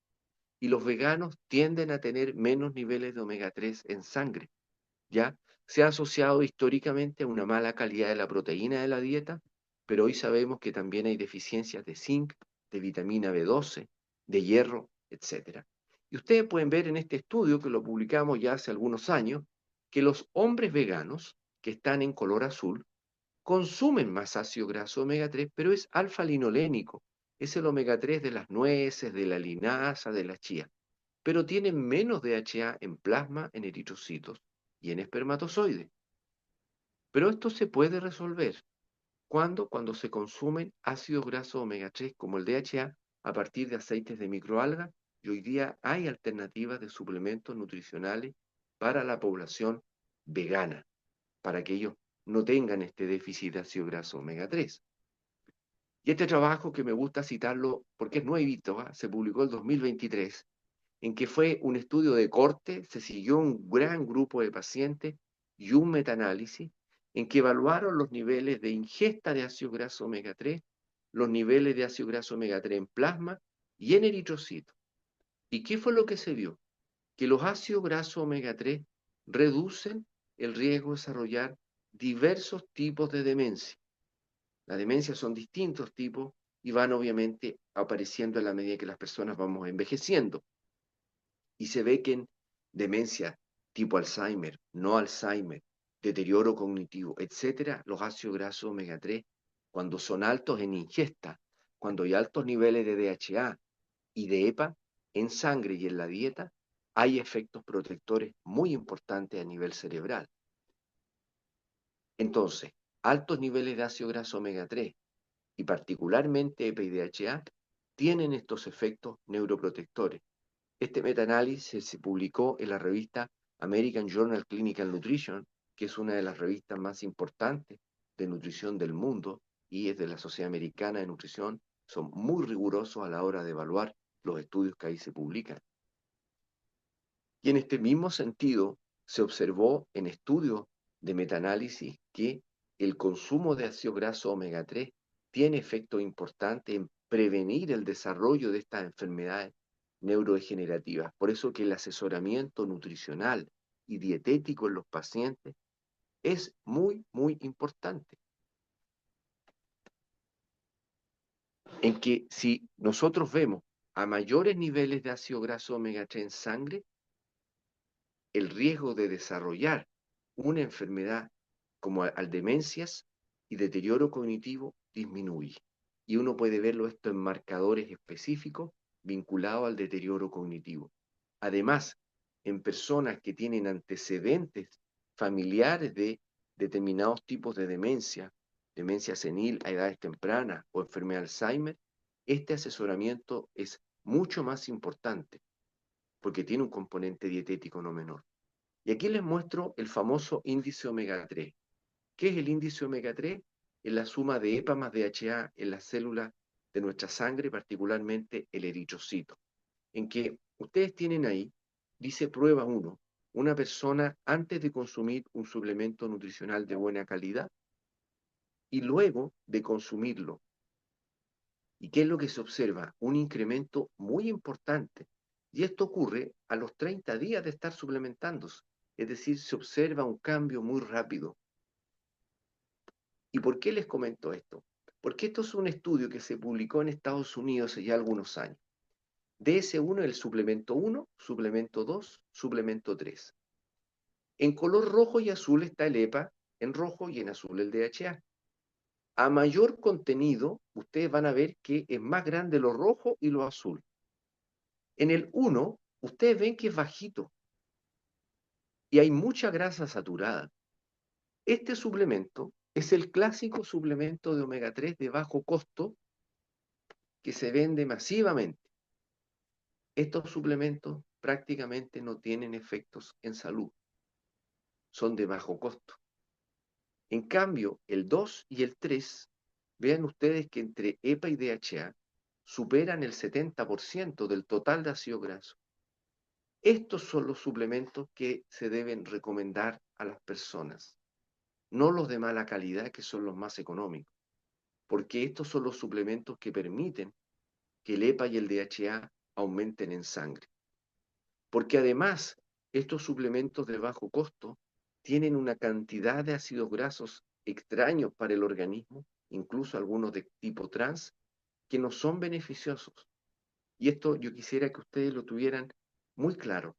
y los veganos tienden a tener menos niveles de omega 3 en sangre. ¿Ya? se ha asociado históricamente a una mala calidad de la proteína de la dieta, pero hoy sabemos que también hay deficiencias de zinc, de vitamina B12, de hierro, etc. Y ustedes pueden ver en este estudio, que lo publicamos ya hace algunos años, que los hombres veganos, que están en color azul, consumen más ácido graso omega 3, pero es alfa-linolénico. Es el omega 3 de las nueces, de la linaza, de la chía. Pero tienen menos DHA en plasma, en eritrocitos y en espermatozoides. Pero esto se puede resolver. ¿Cuándo? Cuando se consumen ácidos grasos omega 3 como el DHA a partir de aceites de microalgas, y hoy día hay alternativas de suplementos nutricionales para la población vegana, para que ellos no tengan este déficit de ácido graso omega 3. Y este trabajo, que me gusta citarlo porque es nuevito, se publicó el 2023, en que fue un estudio de corte, se siguió un gran grupo de pacientes y un metaanálisis en que evaluaron los niveles de ingesta de ácido graso omega 3, los niveles de ácido graso omega 3 en plasma y en eritrocitos. ¿Y qué fue lo que se vio? Que los ácidos grasos omega 3 reducen el riesgo de desarrollar diversos tipos de demencia. Las demencias son distintos tipos y van obviamente apareciendo a la medida que las personas vamos envejeciendo. Y se ve que en demencia tipo Alzheimer, no Alzheimer, deterioro cognitivo, etcétera, los ácidos grasos omega 3, cuando son altos en ingesta, cuando hay altos niveles de DHA y de EPA en sangre y en la dieta, hay efectos protectores muy importantes a nivel cerebral. Entonces, altos niveles de ácido graso omega 3 y particularmente EPA y DHA tienen estos efectos neuroprotectores. Este metaanálisis se publicó en la revista American Journal Clinical Nutrition, que es una de las revistas más importantes de nutrición del mundo y es de la Sociedad Americana de Nutrición. Son muy rigurosos a la hora de evaluar los estudios que ahí se publican. Y en este mismo sentido, se observó en estudios de metaanálisis que el consumo de ácido graso omega 3 tiene efecto importante en prevenir el desarrollo de estas enfermedades neurodegenerativas. Por eso que el asesoramiento nutricional y dietético en los pacientes es muy, muy importante. En que si nosotros vemos a mayores niveles de ácido graso omega 3 en sangre, el riesgo de desarrollar una enfermedad como demencias y deterioro cognitivo disminuye. Y uno puede verlo esto en marcadores específicos vinculados al deterioro cognitivo. Además, en personas que tienen antecedentes familiares de determinados tipos de demencia, demencia senil a edades tempranas o enfermedad de Alzheimer, este asesoramiento es mucho más importante porque tiene un componente dietético no menor. Y aquí les muestro el famoso índice omega 3. ¿Qué es el índice omega 3? Es la suma de EPA más DHA en las células de nuestra sangre, particularmente el eritrocito. En que ustedes tienen ahí, dice prueba 1, una persona antes de consumir un suplemento nutricional de buena calidad y luego de consumirlo. ¿Y qué es lo que se observa? Un incremento muy importante. Y esto ocurre a los 30 días de estar suplementándose. Es decir, se observa un cambio muy rápido. ¿Y por qué les comento esto? Porque esto es un estudio que se publicó en Estados Unidos hace ya algunos años. DS1, el suplemento 1, suplemento 2, suplemento 3. En color rojo y azul está el EPA, en rojo y en azul el DHA. A mayor contenido, ustedes van a ver que es más grande lo rojo y lo azul. En el 1, ustedes ven que es bajito y hay mucha grasa saturada. Este suplemento es el clásico suplemento de omega 3 de bajo costo que se vende masivamente. Estos suplementos prácticamente no tienen efectos en salud, son de bajo costo. En cambio, el 2 y el 3, vean ustedes que entre EPA y DHA superan el 70% del total de ácido graso. Estos son los suplementos que se deben recomendar a las personas, no los de mala calidad, que son los más económicos, porque estos son los suplementos que permiten que el EPA y el DHA aumenten en sangre. Porque además, estos suplementos de bajo costo tienen una cantidad de ácidos grasos extraños para el organismo, incluso algunos de tipo trans, que no son beneficiosos. Y esto yo quisiera que ustedes lo tuvieran muy claro.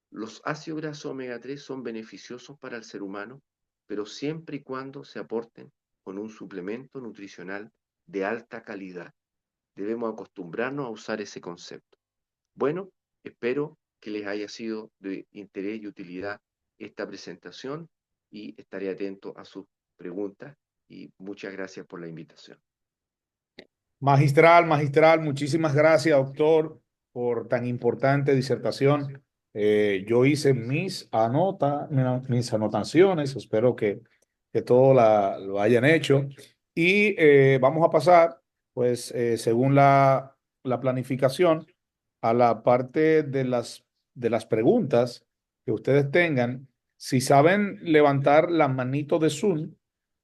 Los ácidos grasos omega 3 son beneficiosos para el ser humano, pero siempre y cuando se aporten con un suplemento nutricional de alta calidad. Debemos acostumbrarnos a usar ese concepto. Bueno, espero que les haya sido de interés y utilidad esta presentación y estaré atento a sus preguntas y muchas gracias por la invitación. Magistral, magistral, muchísimas gracias, doctor, por tan importante disertación. Yo hice mis anotaciones, espero que todos lo hayan hecho. Y vamos a pasar, pues, según la planificación, a la parte de las preguntas que ustedes tengan. Si saben levantar la manito de Zoom,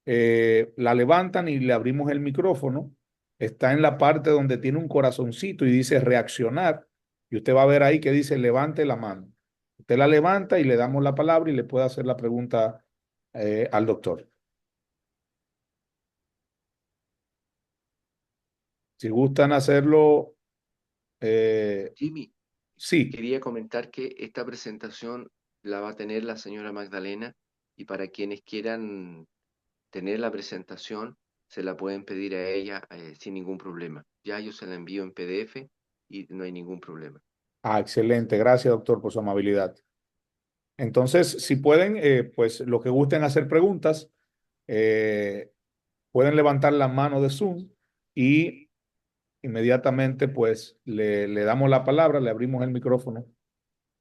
la levantan y le abrimos el micrófono. Está en la parte donde tiene un corazoncito y dice reaccionar. Y usted va a ver ahí que dice levante la mano. Usted la levanta y le damos la palabra y le puede hacer la pregunta al doctor. Si gustan hacerlo, eh, Jimmy, sí. quería comentar que esta presentación la va a tener la señora Magdalena y para quienes quieran tener la presentación se la pueden pedir a ella sin ningún problema. Ya yo se la envío en PDF y no hay ningún problema. Ah, excelente. Gracias, doctor, por su amabilidad. Entonces, si pueden, pues lo que gusten hacer preguntas, eh, pueden levantar la mano de Zoom y inmediatamente pues le damos la palabra, le abrimos el micrófono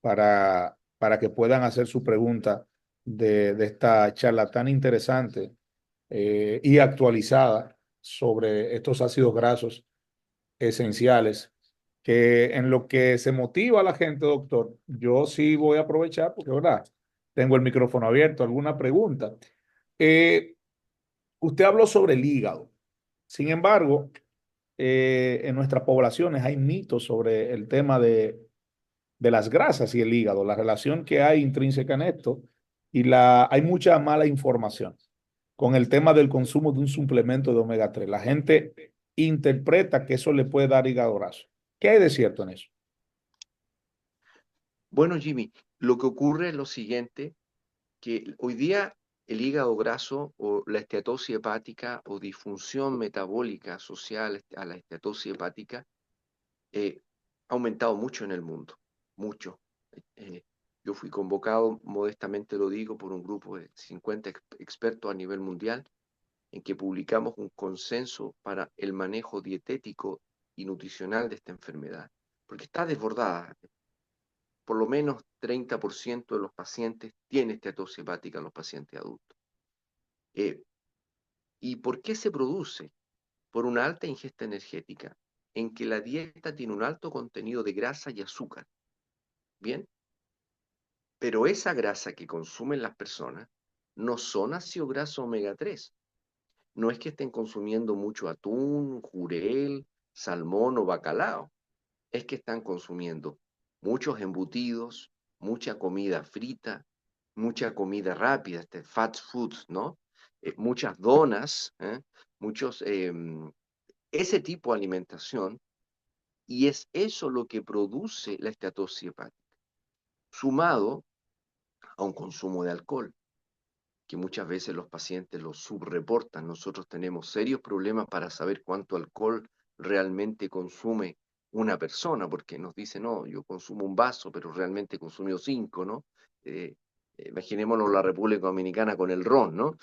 para que puedan hacer su pregunta de esta charla tan interesante y actualizada sobre estos ácidos grasos esenciales, que en lo que se motiva a la gente, doctor, yo sí voy a aprovechar porque, ¿verdad? Tengo el micrófono abierto. ¿Alguna pregunta? Eh, Usted habló sobre el hígado. Sin embargo, en nuestras poblaciones hay mitos sobre el tema de las grasas y el hígado, la relación que hay intrínseca en esto y hay mucha mala información con el tema del consumo de un suplemento de omega 3. La gente interpreta que eso le puede dar hígado graso. ¿Qué hay de cierto en eso? Bueno, Jimmy, lo que ocurre es lo siguiente, que hoy día el hígado graso o la esteatosis hepática o disfunción metabólica asociada a la esteatosis hepática eh, ha aumentado mucho en el mundo, mucho. Eh, yo fui convocado, modestamente lo digo, por un grupo de 50 expertos a nivel mundial en que publicamos un consenso para el manejo dietético y nutricional de esta enfermedad, porque está desbordada. Por lo menos 30% de los pacientes tiene esteatosis hepática en los pacientes adultos. Eh, ¿Y por qué se produce? Por una alta ingesta energética, en que la dieta tiene un alto contenido de grasa y azúcar. Bien, pero esa grasa que consumen las personas no son ácido graso omega 3. No es que estén consumiendo mucho atún, jurel, salmón o bacalao. Es que están consumiendo muchos embutidos, mucha comida frita, mucha comida rápida, fast foods, ¿no? Muchas donas, muchos, ese tipo de alimentación, y es eso lo que produce la esteatosis hepática, sumado a un consumo de alcohol, que muchas veces los pacientes lo subreportan. Nosotros tenemos serios problemas para saber cuánto alcohol realmente consume una persona, porque nos dice, no, yo consumo un vaso, pero realmente consumió cinco, ¿no? Eh, Imaginémonos la República Dominicana con el ron, ¿no?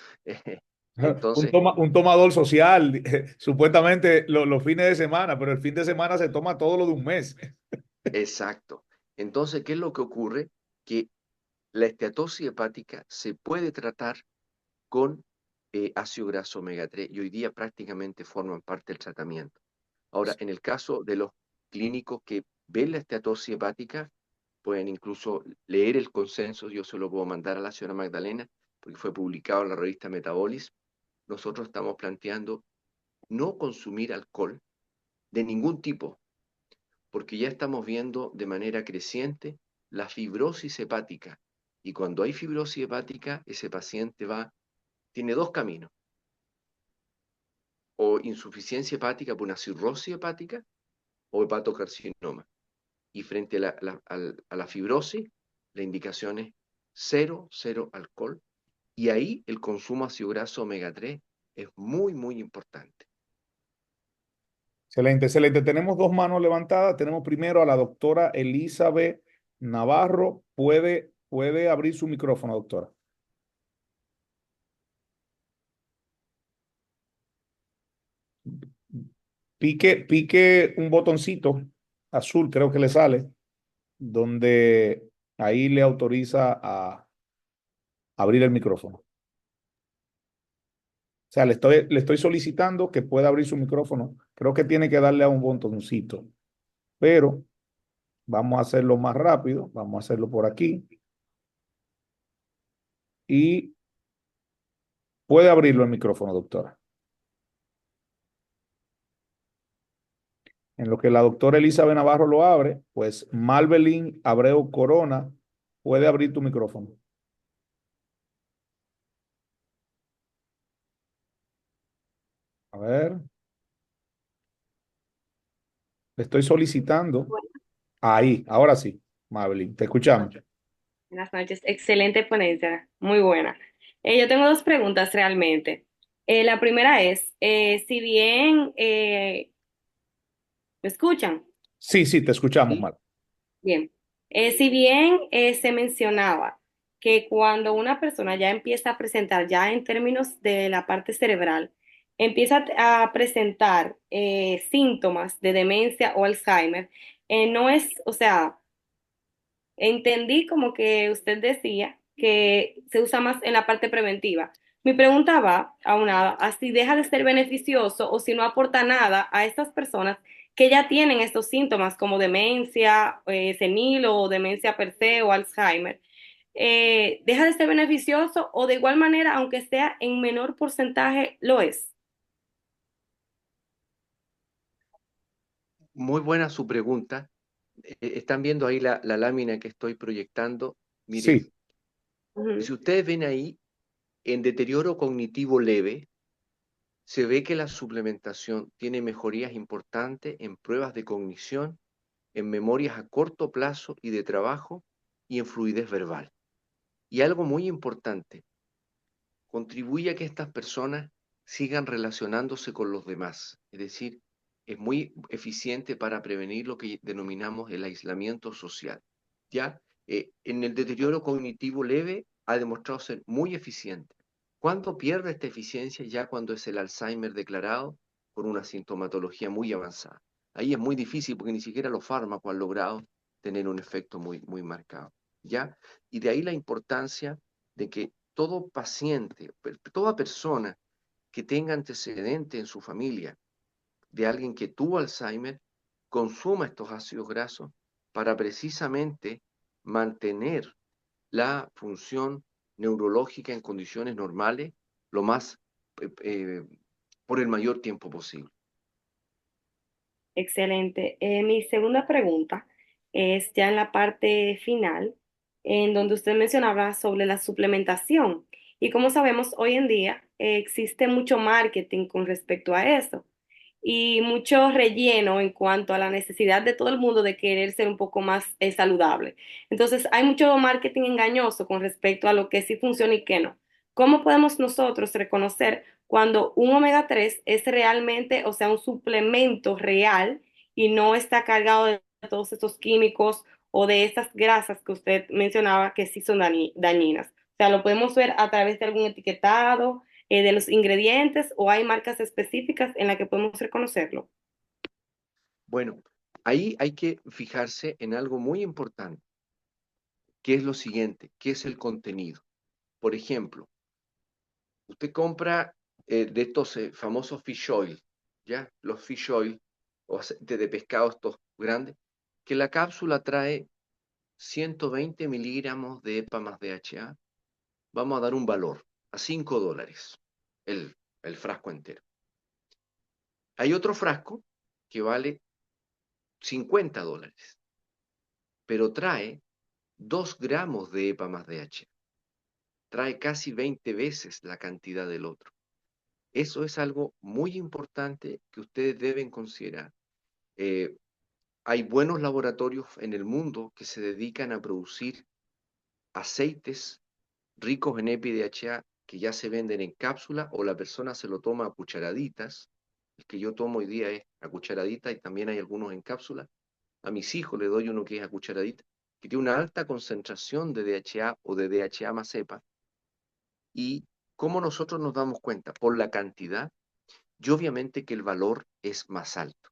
Entonces, Un tomador social, supuestamente los fines de semana, pero el fin de semana se toma todo lo de un mes. exacto. Entonces, ¿qué es lo que ocurre? Que la esteatosis hepática se puede tratar con ácido graso omega 3 y hoy día prácticamente forman parte del tratamiento. Ahora, en el caso de los clínicos que ven la esteatosis hepática, pueden incluso leer el consenso, yo se lo puedo mandar a la señora Magdalena, porque fue publicado en la revista Metabolis. Nosotros estamos planteando no consumir alcohol de ningún tipo, porque ya estamos viendo de manera creciente la fibrosis hepática. Y cuando hay fibrosis hepática, ese paciente tiene dos caminos: o insuficiencia hepática por una cirrosis hepática o hepatocarcinoma. Y frente a la fibrosis, la indicación es cero, cero alcohol. Y ahí el consumo ácido graso omega 3 es muy, muy importante. Excelente, excelente. Tenemos dos manos levantadas. Tenemos primero a la doctora Elizabeth Navarro. Puede abrir su micrófono, doctora. Pique un botoncito azul, creo que le sale, donde ahí le autoriza a abrir el micrófono. O sea, le estoy solicitando que pueda abrir su micrófono. Creo que tiene que darle a un botoncito, pero vamos a hacerlo más rápido. Vamos a hacerlo por aquí. Y puede abrirlo el micrófono, doctora. En lo que la doctora Elizabeth Navarro lo abre, pues Malvelín Abreu Corona, puede abrir tu micrófono. A ver, le estoy solicitando. Bueno, Ahí, ahora sí, Malvelín, te escuchamos. buenas noches, excelente ponencia, muy buena. Yo tengo dos preguntas realmente. La primera es, si bien, ¿me escuchan? Sí, sí, te escuchamos, ¿Sí? Mal. Bien. Si bien se mencionaba que cuando una persona ya empieza a presentar, ya en términos de la parte cerebral, empieza a presentar síntomas de demencia o Alzheimer, no es, o sea, entendí como que usted decía que se usa más en la parte preventiva. Mi pregunta va aunada a si deja de ser beneficioso o si no aporta nada a estas personas que ya tienen estos síntomas como demencia senil o demencia per se o Alzheimer. ¿Deja de ser beneficioso o de igual manera, aunque sea en menor porcentaje, lo es? Muy buena su pregunta. Están viendo ahí la lámina que estoy proyectando. Mire, Sí, Ujú. si ustedes ven ahí, en deterioro cognitivo leve, se ve que la suplementación tiene mejorías importantes en pruebas de cognición, en memorias a corto plazo y de trabajo, y en fluidez verbal. Y algo muy importante, contribuye a que estas personas sigan relacionándose con los demás. Es decir, es muy eficiente para prevenir lo que denominamos el aislamiento social. ¿Ya? En el deterioro cognitivo leve ha demostrado ser muy eficiente. ¿Cuándo pierde esta eficiencia? Ya cuando es el Alzheimer declarado con una sintomatología muy avanzada. Ahí es muy difícil porque ni siquiera los fármacos han logrado tener un efecto muy, muy marcado. ¿Ya? Y de ahí la importancia de que todo paciente, toda persona que tenga antecedente en su familia de alguien que tuvo Alzheimer, consuma estos ácidos grasos para precisamente mantener la función neurológica en condiciones normales lo más eh, eh, por el mayor tiempo posible. Excelente. Mi segunda pregunta es ya en la parte final, en donde usted mencionaba sobre la suplementación. Y como sabemos, hoy en día existe mucho marketing con respecto a eso y mucho relleno en cuanto a la necesidad de todo el mundo de querer ser un poco más saludable. Entonces, hay mucho marketing engañoso con respecto a lo que sí funciona y qué no. ¿Cómo podemos nosotros reconocer cuando un omega 3 es realmente, o sea, un suplemento real y no está cargado de todos estos químicos o de estas grasas que usted mencionaba que sí son dañinas? O sea, lo podemos ver a través de algún etiquetado de los ingredientes o hay marcas específicas en las que podemos reconocerlo. Bueno, ahí hay que fijarse en algo muy importante, que es lo siguiente, que es el contenido. Por ejemplo, usted compra de estos famosos fish oil, ¿ya? Los fish oil o aceite de pescado estos grandes, que la cápsula trae 120 miligramos de EPA más DHA. Vamos a dar un valor a $5 el, el frasco entero. Hay otro frasco que vale $50, pero trae 2 gramos de EPA más DHA. Trae casi 20 veces la cantidad del otro. Eso es algo muy importante que ustedes deben considerar. Hay buenos laboratorios en el mundo que se dedican a producir aceites ricos en EPI-DHA que ya se venden en cápsula o la persona se lo toma a cucharaditas. El que yo tomo hoy día es a cucharadita y también hay algunos en cápsula. A mis hijos le doy uno que es a cucharadita, que tiene una alta concentración de DHA o de DHA más EPA. ¿Y cómo nosotros nos damos cuenta? Por la cantidad y obviamente que el valor es más alto.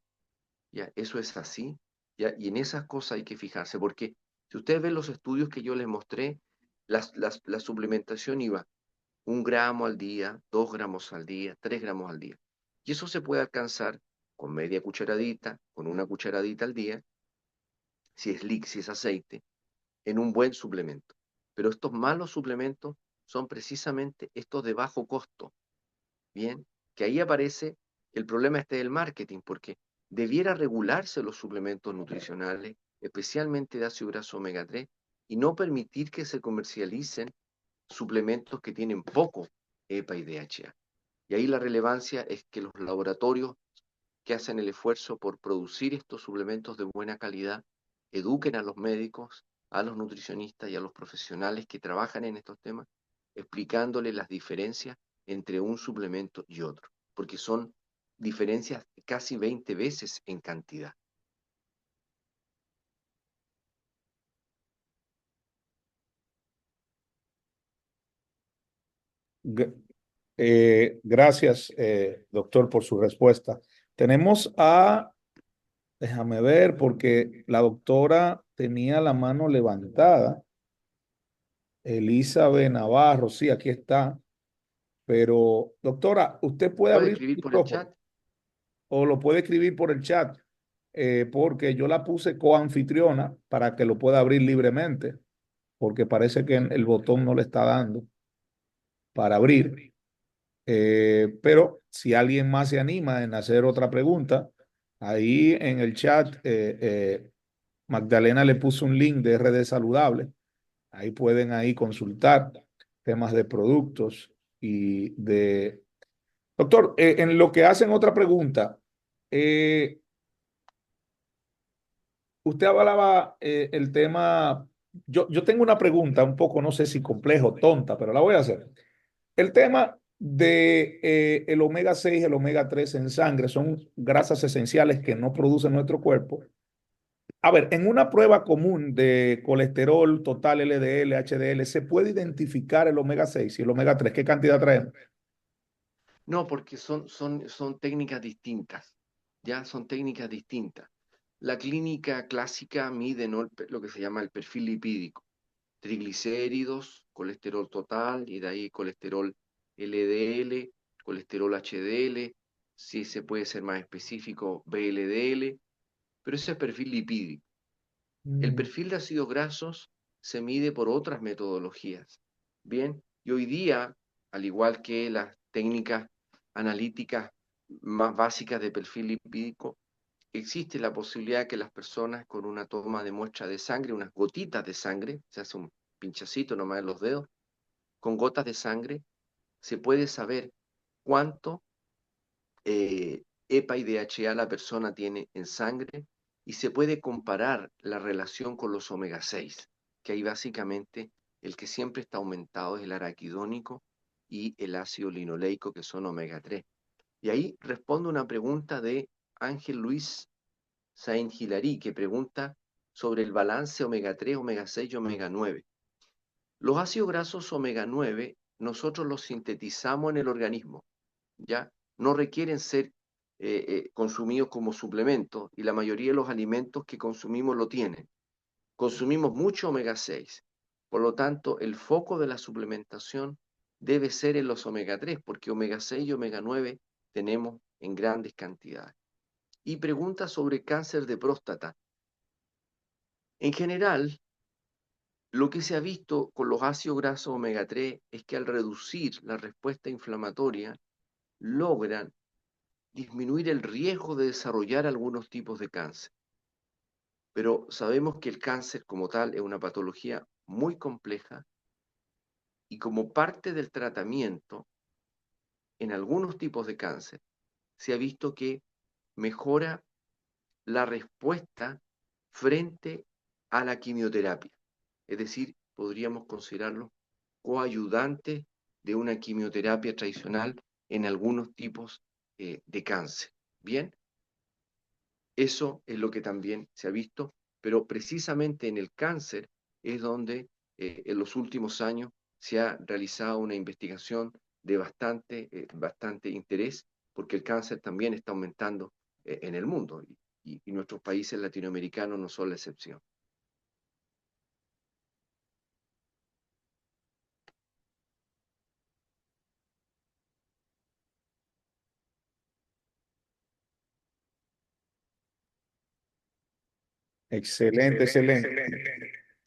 ¿Ya? Eso es así, ¿ya? Y en esas cosas hay que fijarse, porque si ustedes ven los estudios que yo les mostré, la suplementación iba 1 gramo al día, 2 gramos al día, 3 gramos al día. Y eso se puede alcanzar con media cucharadita, con una cucharadita al día, si es líquido, si es aceite, en un buen suplemento. Pero estos malos suplementos son precisamente estos de bajo costo, ¿bien? Que ahí aparece el problema este del marketing, porque debiera regularse los suplementos nutricionales, especialmente de ácido graso omega 3, y no permitir que se comercialicen suplementos que tienen poco EPA y DHA. Y ahí la relevancia es que los laboratorios que hacen el esfuerzo por producir estos suplementos de buena calidad eduquen a los médicos, a los nutricionistas y a los profesionales que trabajan en estos temas, explicándoles las diferencias entre un suplemento y otro, porque son diferencias casi 20 veces en cantidad. Gracias, doctor, por su respuesta. Tenemos a, déjame ver, porque la doctora tenía la mano levantada. Elizabeth Navarro, sí, aquí está. Pero, doctora, usted puede ¿Puede abrir su escribir por el micrófono chat? o lo puede escribir por el chat, porque yo la puse coanfitriona para que lo pueda abrir libremente, porque parece que el botón no le está dando para abrir. Pero si alguien más se anima en hacer otra pregunta, ahí en el chat, Magdalena le puso un link de RD Saludable. Ahí pueden ahí consultar temas de productos y de... Doctor, en lo que hacen otra pregunta, eh, usted hablaba el tema, yo tengo una pregunta un poco, no sé si complejo, tonta, pero la voy a hacer. El tema de el omega 6 y el omega 3 en sangre son grasas esenciales que no produce nuestro cuerpo. A ver, en una prueba común de colesterol total LDL, HDL, ¿se puede identificar el omega 6 y el omega 3? ¿Qué cantidad traen? No, porque son técnicas distintas, ¿ya? Son técnicas distintas. La clínica clásica mide, ¿no?, lo que se llama el perfil lipídico, triglicéridos, colesterol total y de ahí colesterol LDL, colesterol HDL, si se puede ser más específico, VLDL, pero ese es perfil lipídico. El Mm. perfil de ácidos grasos se mide por otras metodologías. Bien, y hoy día, al igual que las técnicas analíticas más básicas de perfil lipídico, existe la posibilidad que las personas con una toma de muestra de sangre, unas gotitas de sangre, se hace un pinchacito nomás en los dedos, con gotas de sangre, se puede saber cuánto EPA y DHA la persona tiene en sangre y se puede comparar la relación con los omega 6, que ahí básicamente el que siempre está aumentado es el araquidónico y el ácido linoleico, que son omega 3. Y ahí respondo una pregunta de Ángel Luis Saint Hilary, que pregunta sobre el balance omega 3, omega 6 y omega 9. Los ácidos grasos omega 9 nosotros los sintetizamos en el organismo, ¿ya? No requieren ser consumidos como suplementos y la mayoría de los alimentos que consumimos lo tienen. Consumimos mucho omega 6, por lo tanto el foco de la suplementación debe ser en los omega 3, porque omega 6 y omega 9 tenemos en grandes cantidades. Y pregunta sobre cáncer de próstata. En general, lo que se ha visto con los ácidos grasos omega 3 es que al reducir la respuesta inflamatoria, logran disminuir el riesgo de desarrollar algunos tipos de cáncer. pero sabemos que el cáncer como tal es una patología muy compleja y como parte del tratamiento, en algunos tipos de cáncer, se ha visto que mejora la respuesta frente a la quimioterapia. Es decir, podríamos considerarlo coayudante de una quimioterapia tradicional en algunos tipos de cáncer. Bien, eso es lo que también se ha visto, pero precisamente en el cáncer es donde en los últimos años se ha realizado una investigación de bastante interés, porque el cáncer también está aumentando en el mundo y nuestros países latinoamericanos no son la excepción. Excelente, excelente.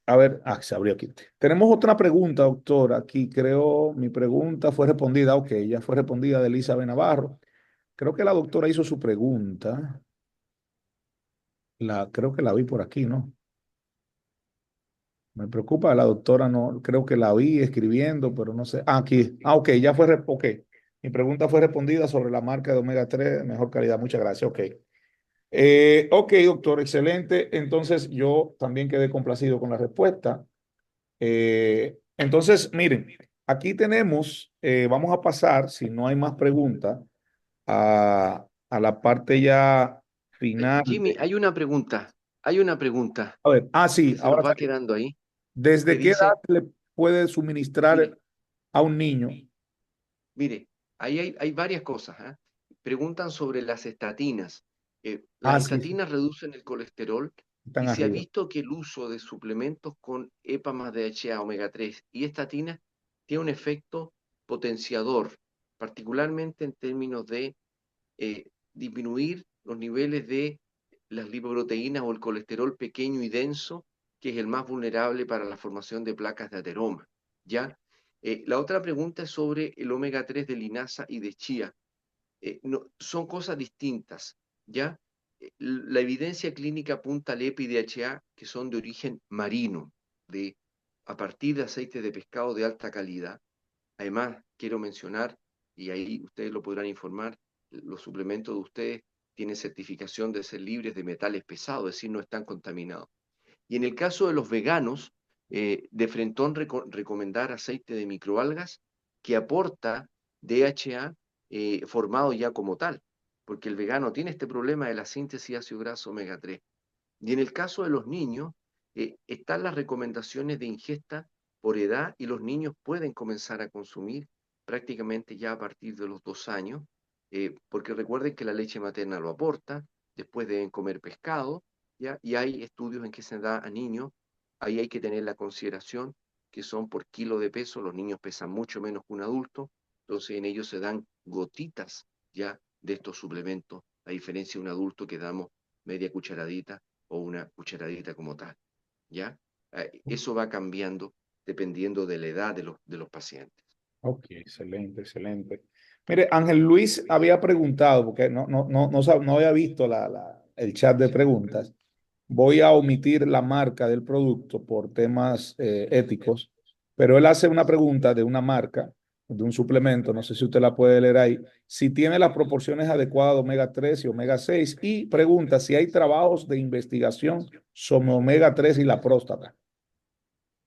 A ver, se abrió aquí. Tenemos otra pregunta, doctor. Aquí creo mi pregunta fue respondida. Ok, ya fue respondida de Elizabeth Navarro. Creo que la doctora hizo su pregunta. Creo que la vi por aquí, ¿no? Me preocupa, la doctora no, creo que la vi escribiendo, pero no sé. Ah, aquí. Ah, ok, ya fue, ok. Mi pregunta fue respondida sobre la marca de omega 3 mejor calidad. Muchas gracias. Ok. Ok, doctor, excelente. Entonces, yo también quedé complacido con la respuesta. Entonces, miren, aquí tenemos, vamos a pasar, si no hay más preguntas, a la parte ya final. Jimmy, hay una pregunta A ver, sí, que se ahora nos va salió. quedando ahí, que ¿Desde qué edad dice, le puede mire, suministrar a un niño? mire, ahí hay varias cosas, ¿ah? Preguntan sobre las estatinas. Las Sí, sí, estatinas reducen el colesterol están y se ha arriba. visto que el uso de suplementos con EPA más DHA, omega 3 y estatinas tiene un efecto potenciador, particularmente en términos de disminuir los niveles de las lipoproteínas o el colesterol pequeño y denso, que es el más vulnerable para la formación de placas de ateroma. ¿Ya? La otra pregunta es sobre el omega 3 de linaza y de chía. No, son cosas distintas, ¿ya? La evidencia clínica apunta al EPA y DHA, que son de origen marino, a partir de aceite de pescado de alta calidad. Además, quiero mencionar, y ahí ustedes lo podrán informar, los suplementos de ustedes tienen certificación de ser libres de metales pesados, es decir, no están contaminados. Y en el caso de los veganos, de frentón recomendar aceite de microalgas que aporta DHA formado ya como tal, porque el vegano tiene este problema de la síntesis de ácido graso omega 3. Y en el caso de los niños, están las recomendaciones de ingesta por edad y los niños pueden comenzar a consumir prácticamente ya a partir de los 2 años, porque recuerden que la leche materna lo aporta, después deben comer pescado, ¿ya? Y hay estudios en que se da a niños, ahí hay que tener la consideración que son por kilo de peso, los niños pesan mucho menos que un adulto, entonces en ellos se dan gotitas ya de estos suplementos, a diferencia de un adulto que damos media cucharadita o una cucharadita como tal, ¿ya? Eso va cambiando dependiendo de la edad de los pacientes. Ok, excelente, excelente. Mire, Ángel Luis había preguntado, porque no había visto el chat de preguntas. Voy a omitir la marca del producto por temas éticos, pero él hace una pregunta de una marca, de un suplemento, no sé si usted la puede leer ahí, si tiene las proporciones adecuadas de omega 3 y omega 6 y pregunta si hay trabajos de investigación sobre omega 3 y la próstata.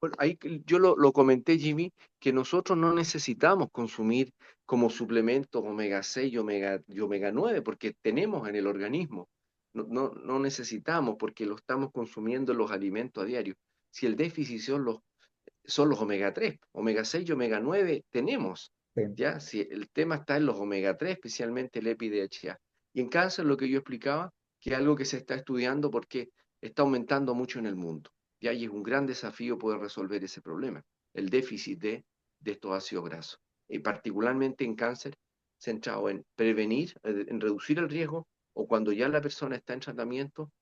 Bueno, ahí yo lo comenté, Jimmy, que nosotros no necesitamos consumir como suplementos omega 6 y omega 9 porque tenemos en el organismo. No necesitamos porque lo estamos consumiendo en los alimentos a diario. Si el déficit son los omega 3, omega 6 y omega 9 tenemos, Sí, ¿ya? Si el tema está en los omega 3, especialmente el EPI-DHA. Y en cáncer, lo que yo explicaba, que es algo que se está estudiando porque está aumentando mucho en el mundo, ¿ya? Y es un gran desafío poder resolver ese problema, el déficit de estos ácidos grasos. Y particularmente en cáncer, centrado en prevenir, en reducir el riesgo, o cuando ya la persona está en tratamiento,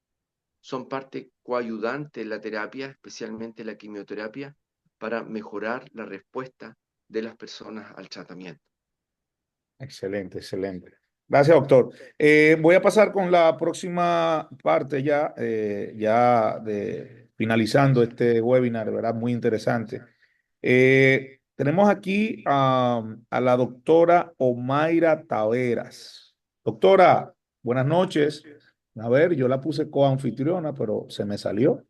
son parte coayudante en la terapia, especialmente la quimioterapia, para mejorar la respuesta de las personas al tratamiento. excelente, excelente. Gracias, doctor. Voy a pasar con la próxima parte ya, ya de finalizando este webinar, ¿verdad? Muy interesante. Tenemos aquí a la doctora Omaira Taveras. Doctora, buenas noches. A ver, yo la puse coanfitriona, pero se me salió.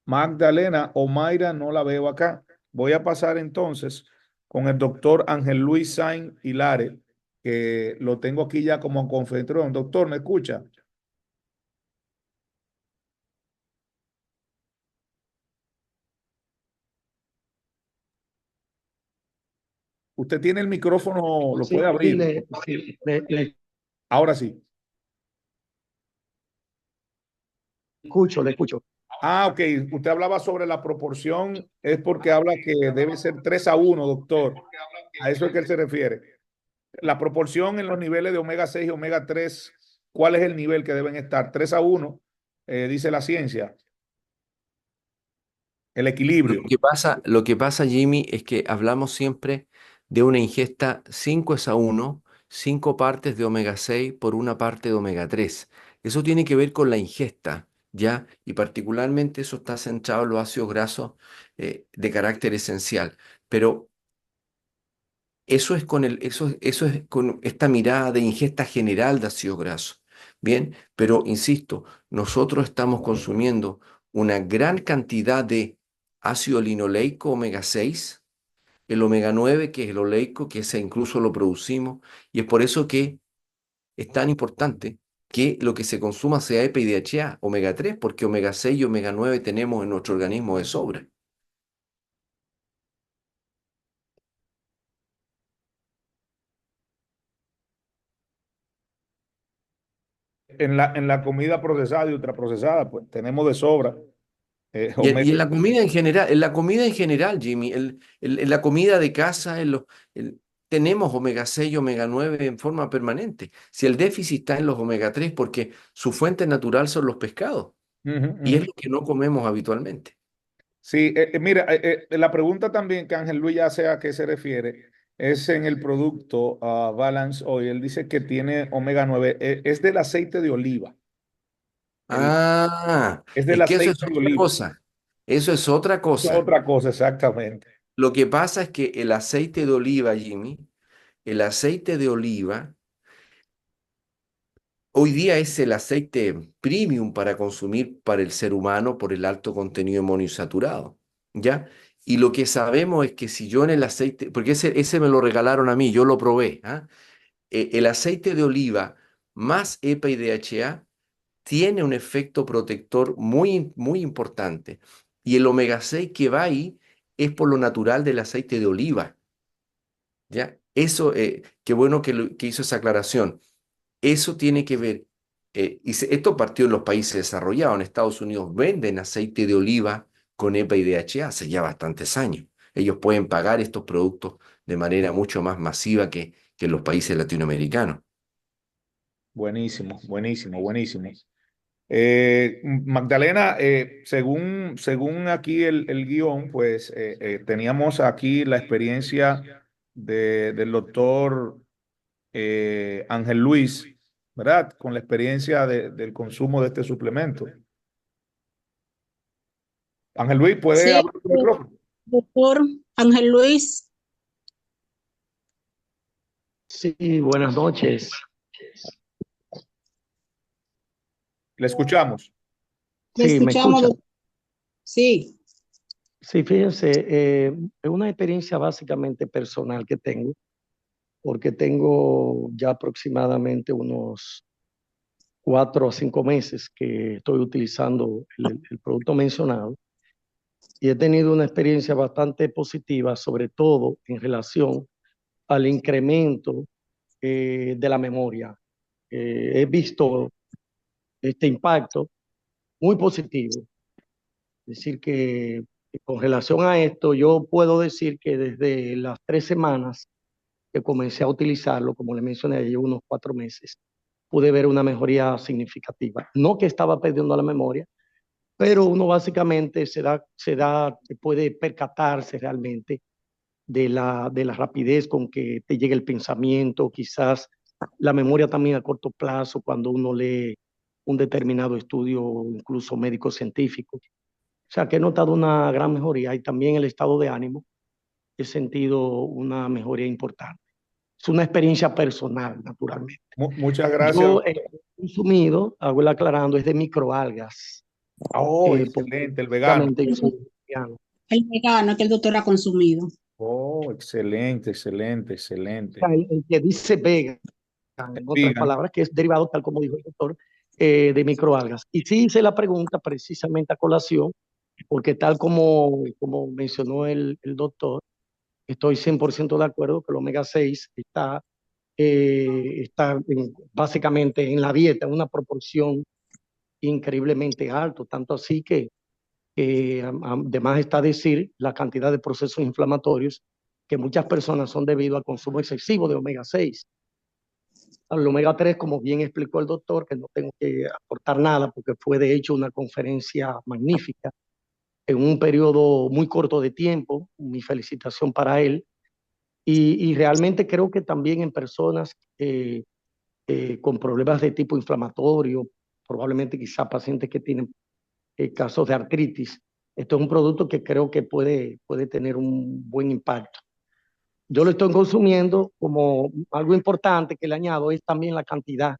Magdalena Omaira no la veo acá. Voy a pasar entonces con el doctor Ángel Luis Sainz Hilaire, que lo tengo aquí ya como concentrón. Doctor, ¿me escucha? Usted tiene el micrófono, lo puede Sí, abrir. le Ahora sí. escucho, le escucho. Ah, ok. Usted hablaba sobre la proporción, es porque habla que debe ser 3-1, doctor. A eso es que él se refiere. La proporción en los niveles de omega 6 y omega 3, ¿cuál es el nivel que deben estar? 3-1, dice la ciencia. El equilibrio. Lo que pasa, Jimmy, es que hablamos siempre de una ingesta 5:1, 5 partes de omega 6 por una parte de omega 3. Eso tiene que ver con la ingesta, ¿ya? Y particularmente eso está centrado en los ácidos grasos de carácter esencial. Pero eso es con esta mirada de ingesta general de ácido graso. Bien, pero insisto, nosotros estamos consumiendo una gran cantidad de ácido linoleico omega 6, el omega 9 que es el oleico, que ese incluso lo producimos, y es por eso que es tan importante que lo que se consuma sea EPA y DHA, omega 3, porque omega 6 y omega 9 tenemos en nuestro organismo de sobra. En la comida procesada y ultraprocesada, pues tenemos de sobra. Y Omega. en la comida en general, Jimmy, en la comida de casa, tenemos omega 6 y omega 9 en forma permanente. Si el déficit está en los omega 3, porque su fuente natural son los pescados, Ujú, y es ujú. lo que no comemos habitualmente. Sí, mira, la pregunta también que Ángel Luis ya sé a qué se refiere es en el producto Balance Oil. Él dice que tiene omega 9, es del aceite de oliva. El, Ah, es del es que eso es aceite de otra oliva. cosa. Eso es otra Es cosa. otra cosa, exactamente. Lo que pasa es que el aceite de oliva, Jimmy, el aceite de oliva hoy día es el aceite premium para consumir para el ser humano por el alto contenido de monoinsaturado, ¿ya? Y lo que sabemos es que si yo en el aceite, porque ese me lo regalaron a mí, yo lo probé, ¿ah? El aceite de oliva más EPA y DHA tiene un efecto protector muy, muy importante. Y el omega 6 que va ahí es por lo natural del aceite de oliva, ¿ya? Eso, qué bueno que hizo esa aclaración. Eso tiene que ver, esto partió en los países desarrollados. En Estados Unidos venden aceite de oliva con EPA y DHA hace ya bastantes años. Ellos pueden pagar estos productos de manera mucho más masiva que en los países latinoamericanos. Buenísimo, buenísimo, buenísimo. Magdalena, según aquí el guión, pues teníamos aquí la experiencia del doctor Ángel Luis, ¿verdad? Con la experiencia del consumo de este suplemento. Ángel Luis, ¿puede Sí, abrir tu micrófono? doctor Ángel Luis. Sí, buenas noches. Le escuchamos. Le Sí, me escuchamos. escucha. Sí, Sí, fíjense, es una experiencia básicamente personal que tengo, porque tengo ya aproximadamente unos 4 a 5 meses que estoy utilizando el producto mencionado y he tenido una experiencia bastante positiva, sobre todo en relación al incremento de la memoria. He visto este impacto muy positivo. Es decir, que con relación a esto, yo puedo decir que desde las 3 semanas que comencé a utilizarlo, como le mencioné, llevo unos 4 meses, pude ver una mejoría significativa. No que estaba perdiendo la memoria, pero uno básicamente puede percatarse realmente de la rapidez con que te llega el pensamiento, quizás la memoria también a corto plazo cuando uno lee un determinado estudio, incluso médico-científico. O sea, que he notado una gran mejoría y también el estado de ánimo, he sentido una mejoría importante. Es una experiencia personal, naturalmente. Muchas gracias, Yo doctor. he consumido, hago el aclarando, es de microalgas. Oh, Porque excelente, el vegano. básicamente yo soy vegetariano. El vegano que el doctor ha consumido. Oh, excelente, excelente, O sea, excelente. el que dice vegan, en otras Vegan. palabras, que es derivado, tal como dijo el doctor, de microalgas. Y sí hice la pregunta precisamente a colación, porque tal como mencionó el doctor, estoy 100% de acuerdo que el omega 6 está básicamente en la dieta, en una proporción increíblemente alto, tanto así que además está decir la cantidad de procesos inflamatorios que muchas personas son debido al consumo excesivo de omega 6. El omega 3, como bien explicó el doctor, que no tengo que aportar nada porque fue de hecho una conferencia magnífica en un periodo muy corto de tiempo, mi felicitación para él, y realmente creo que también en personas con problemas de tipo inflamatorio, probablemente quizá pacientes que tienen casos de artritis, esto es un producto que creo que puede tener un buen impacto. Yo lo estoy consumiendo como algo importante que le añado es también la cantidad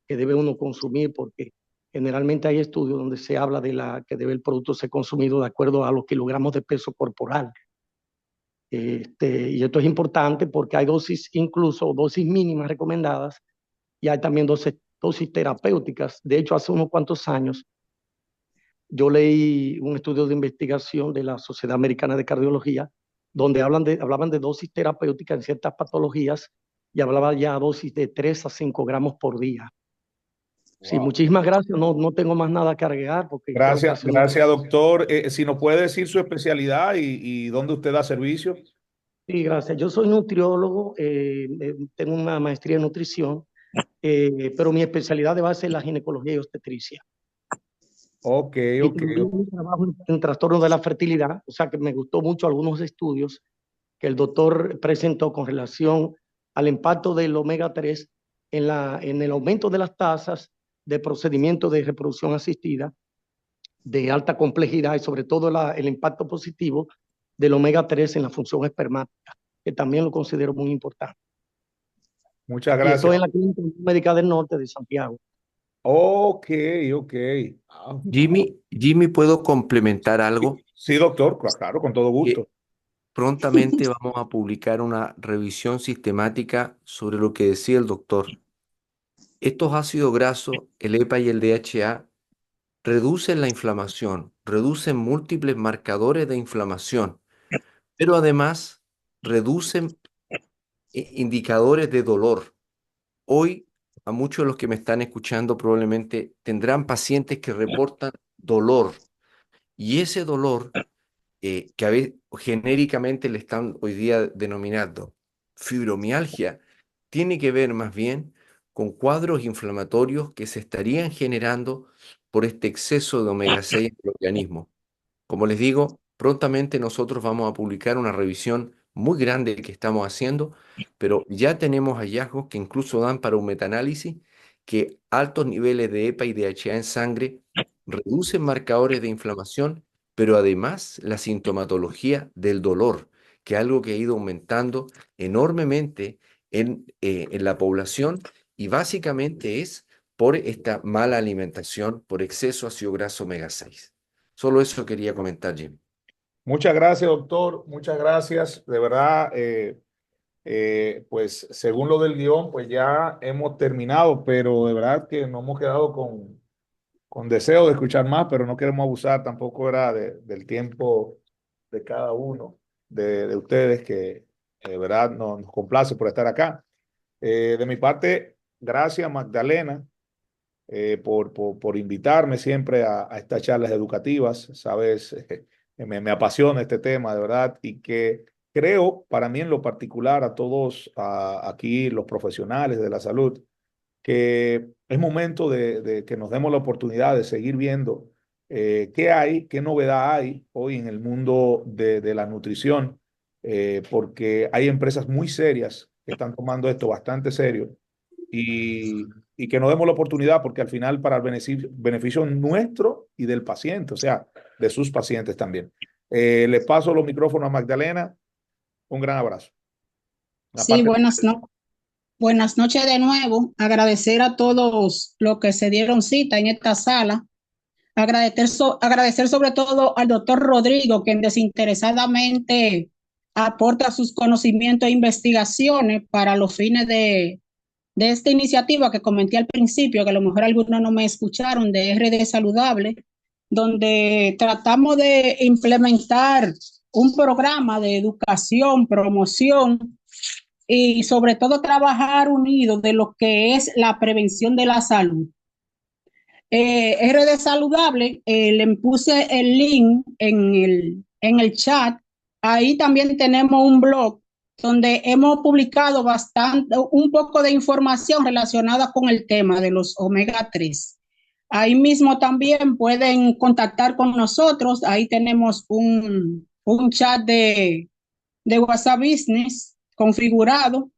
que debe uno consumir, porque generalmente hay estudios donde se habla de la que debe el producto ser consumido de acuerdo a los kilogramos de peso corporal. Y esto es importante porque hay dosis, incluso dosis mínimas recomendadas, y hay también dosis terapéuticas. De hecho, hace unos cuantos años yo leí un estudio de investigación de la Sociedad Americana de Cardiología, donde hablaban de dosis terapéuticas en ciertas patologías y hablaba ya dosis de 3 a 5 gramos por día. Sí, Wow. muchísimas gracias. No tengo más nada que agregar porque creo que ha Gracias, sido gracias, doctor. Si nos puede decir su especialidad y dónde usted da servicio. Sí, gracias. Yo soy nutriólogo, tengo una maestría en nutrición, pero mi especialidad de base es la ginecología y obstetricia. Ok, Y ok. también trabajo en trastornos de la fertilidad, o sea que me gustó mucho algunos estudios que el doctor presentó con relación al impacto del omega 3 en el aumento de las tasas de procedimientos de reproducción asistida de alta complejidad y sobre todo el impacto positivo del omega 3 en la función espermática, que también lo considero muy importante. Muchas Y gracias. estoy en la Clínica Médica del Norte de Santiago. Ok, ok. Ah, Jimmy, ¿puedo complementar algo? sí, doctor, claro, con todo Que gusto. prontamente vamos a publicar una revisión sistemática sobre lo que decía el doctor. Estos ácidos grasos, el EPA y el DHA, reducen la inflamación, reducen múltiples marcadores de inflamación, pero además reducen indicadores de dolor. Hoy, a muchos de los que me están escuchando probablemente tendrán pacientes que reportan dolor y ese dolor que a veces genéricamente le están hoy día denominando fibromialgia, tiene que ver más bien con cuadros inflamatorios que se estarían generando por este exceso de omega 6 en el organismo. Como les digo, prontamente nosotros vamos a publicar una revisión muy grande que estamos haciendo, pero ya tenemos hallazgos que incluso dan para un metaanálisis que altos niveles de EPA y DHA en sangre reducen marcadores de inflamación, pero además la sintomatología del dolor, que es algo que ha ido aumentando enormemente en la población y básicamente es por esta mala alimentación, por exceso de ácido graso omega 6. Solo eso quería comentar, Jim. Muchas gracias, doctor. Muchas gracias. De verdad, pues según lo del guión, pues ya hemos terminado, pero de verdad que nos hemos quedado con deseo de escuchar más, pero no queremos abusar tampoco era del tiempo de cada uno de ustedes, que de verdad nos complace por estar acá. De mi parte, gracias Magdalena por invitarme siempre a estas charlas educativas. Sabes, me apasiona este tema de verdad y que creo para mí en lo particular a todos aquí los profesionales de la salud que es momento de que nos demos la oportunidad de seguir viendo qué hay, qué novedad hay hoy en el mundo de la nutrición, porque hay empresas muy serias que están tomando esto bastante serio y que no demos la oportunidad porque al final para el beneficio nuestro y del paciente, o sea, de sus pacientes también. Le paso los micrófonos a Magdalena. Un gran abrazo. Sí, Aparte, buenas noches de nuevo. Agradecer a todos los que se dieron cita en esta sala. Agradecer sobre todo al doctor Rodrigo, quien desinteresadamente aporta sus conocimientos e investigaciones para los fines de esta iniciativa que comenté al principio, que a lo mejor algunos no me escucharon, de RD Saludable, donde tratamos de implementar un programa de educación, promoción y sobre todo trabajar unidos de lo que es la prevención de la salud. RD Saludable, le puse el link en el chat. Ahí también tenemos un blog donde hemos publicado un poco de información relacionada con el tema de los omega 3. Ahí mismo también pueden contactar con nosotros. Ahí tenemos un chat de WhatsApp Business configurado.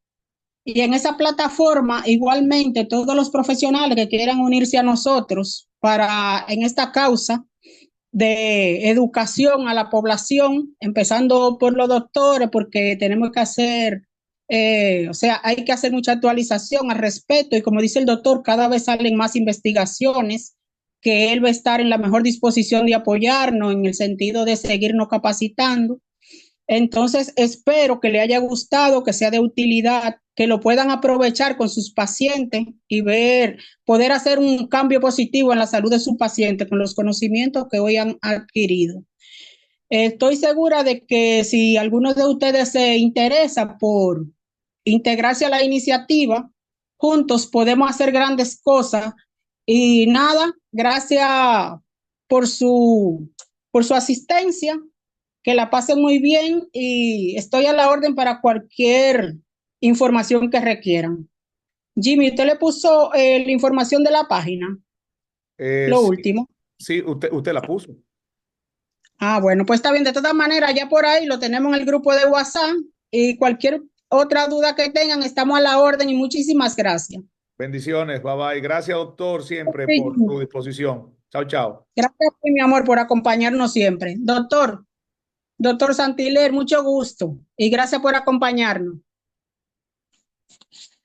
Y en esa plataforma, igualmente, todos los profesionales que quieran unirse a nosotros en esta causa de educación a la población, empezando por los doctores, porque tenemos que hacer, o sea, hay que hacer mucha actualización al respecto. Y como dice el doctor, cada vez salen más investigaciones que él va a estar en la mejor disposición de apoyarnos en el sentido de seguirnos capacitando. Entonces, espero que le haya gustado, que sea de utilidad, que lo puedan aprovechar con sus pacientes y poder hacer un cambio positivo en la salud de sus pacientes con los conocimientos que hoy han adquirido. Estoy segura de que si alguno de ustedes se interesa por integrarse a la iniciativa, juntos podemos hacer grandes cosas. Y nada, gracias por su asistencia. Que la pasen muy bien y estoy a la orden para cualquier información que requieran. Jimmy, ¿usted le puso la información de la página? Lo sí, último. sí, usted la puso. Bueno, pues está bien. De todas maneras, ya por ahí lo tenemos en el grupo de WhatsApp y cualquier otra duda que tengan, estamos a la orden y muchísimas gracias. Bendiciones, bye bye. Gracias, doctor, siempre Sí, por su disposición. Chao, chao. gracias, mi amor, por acompañarnos siempre. Doctor Santiler, mucho gusto y gracias por acompañarnos.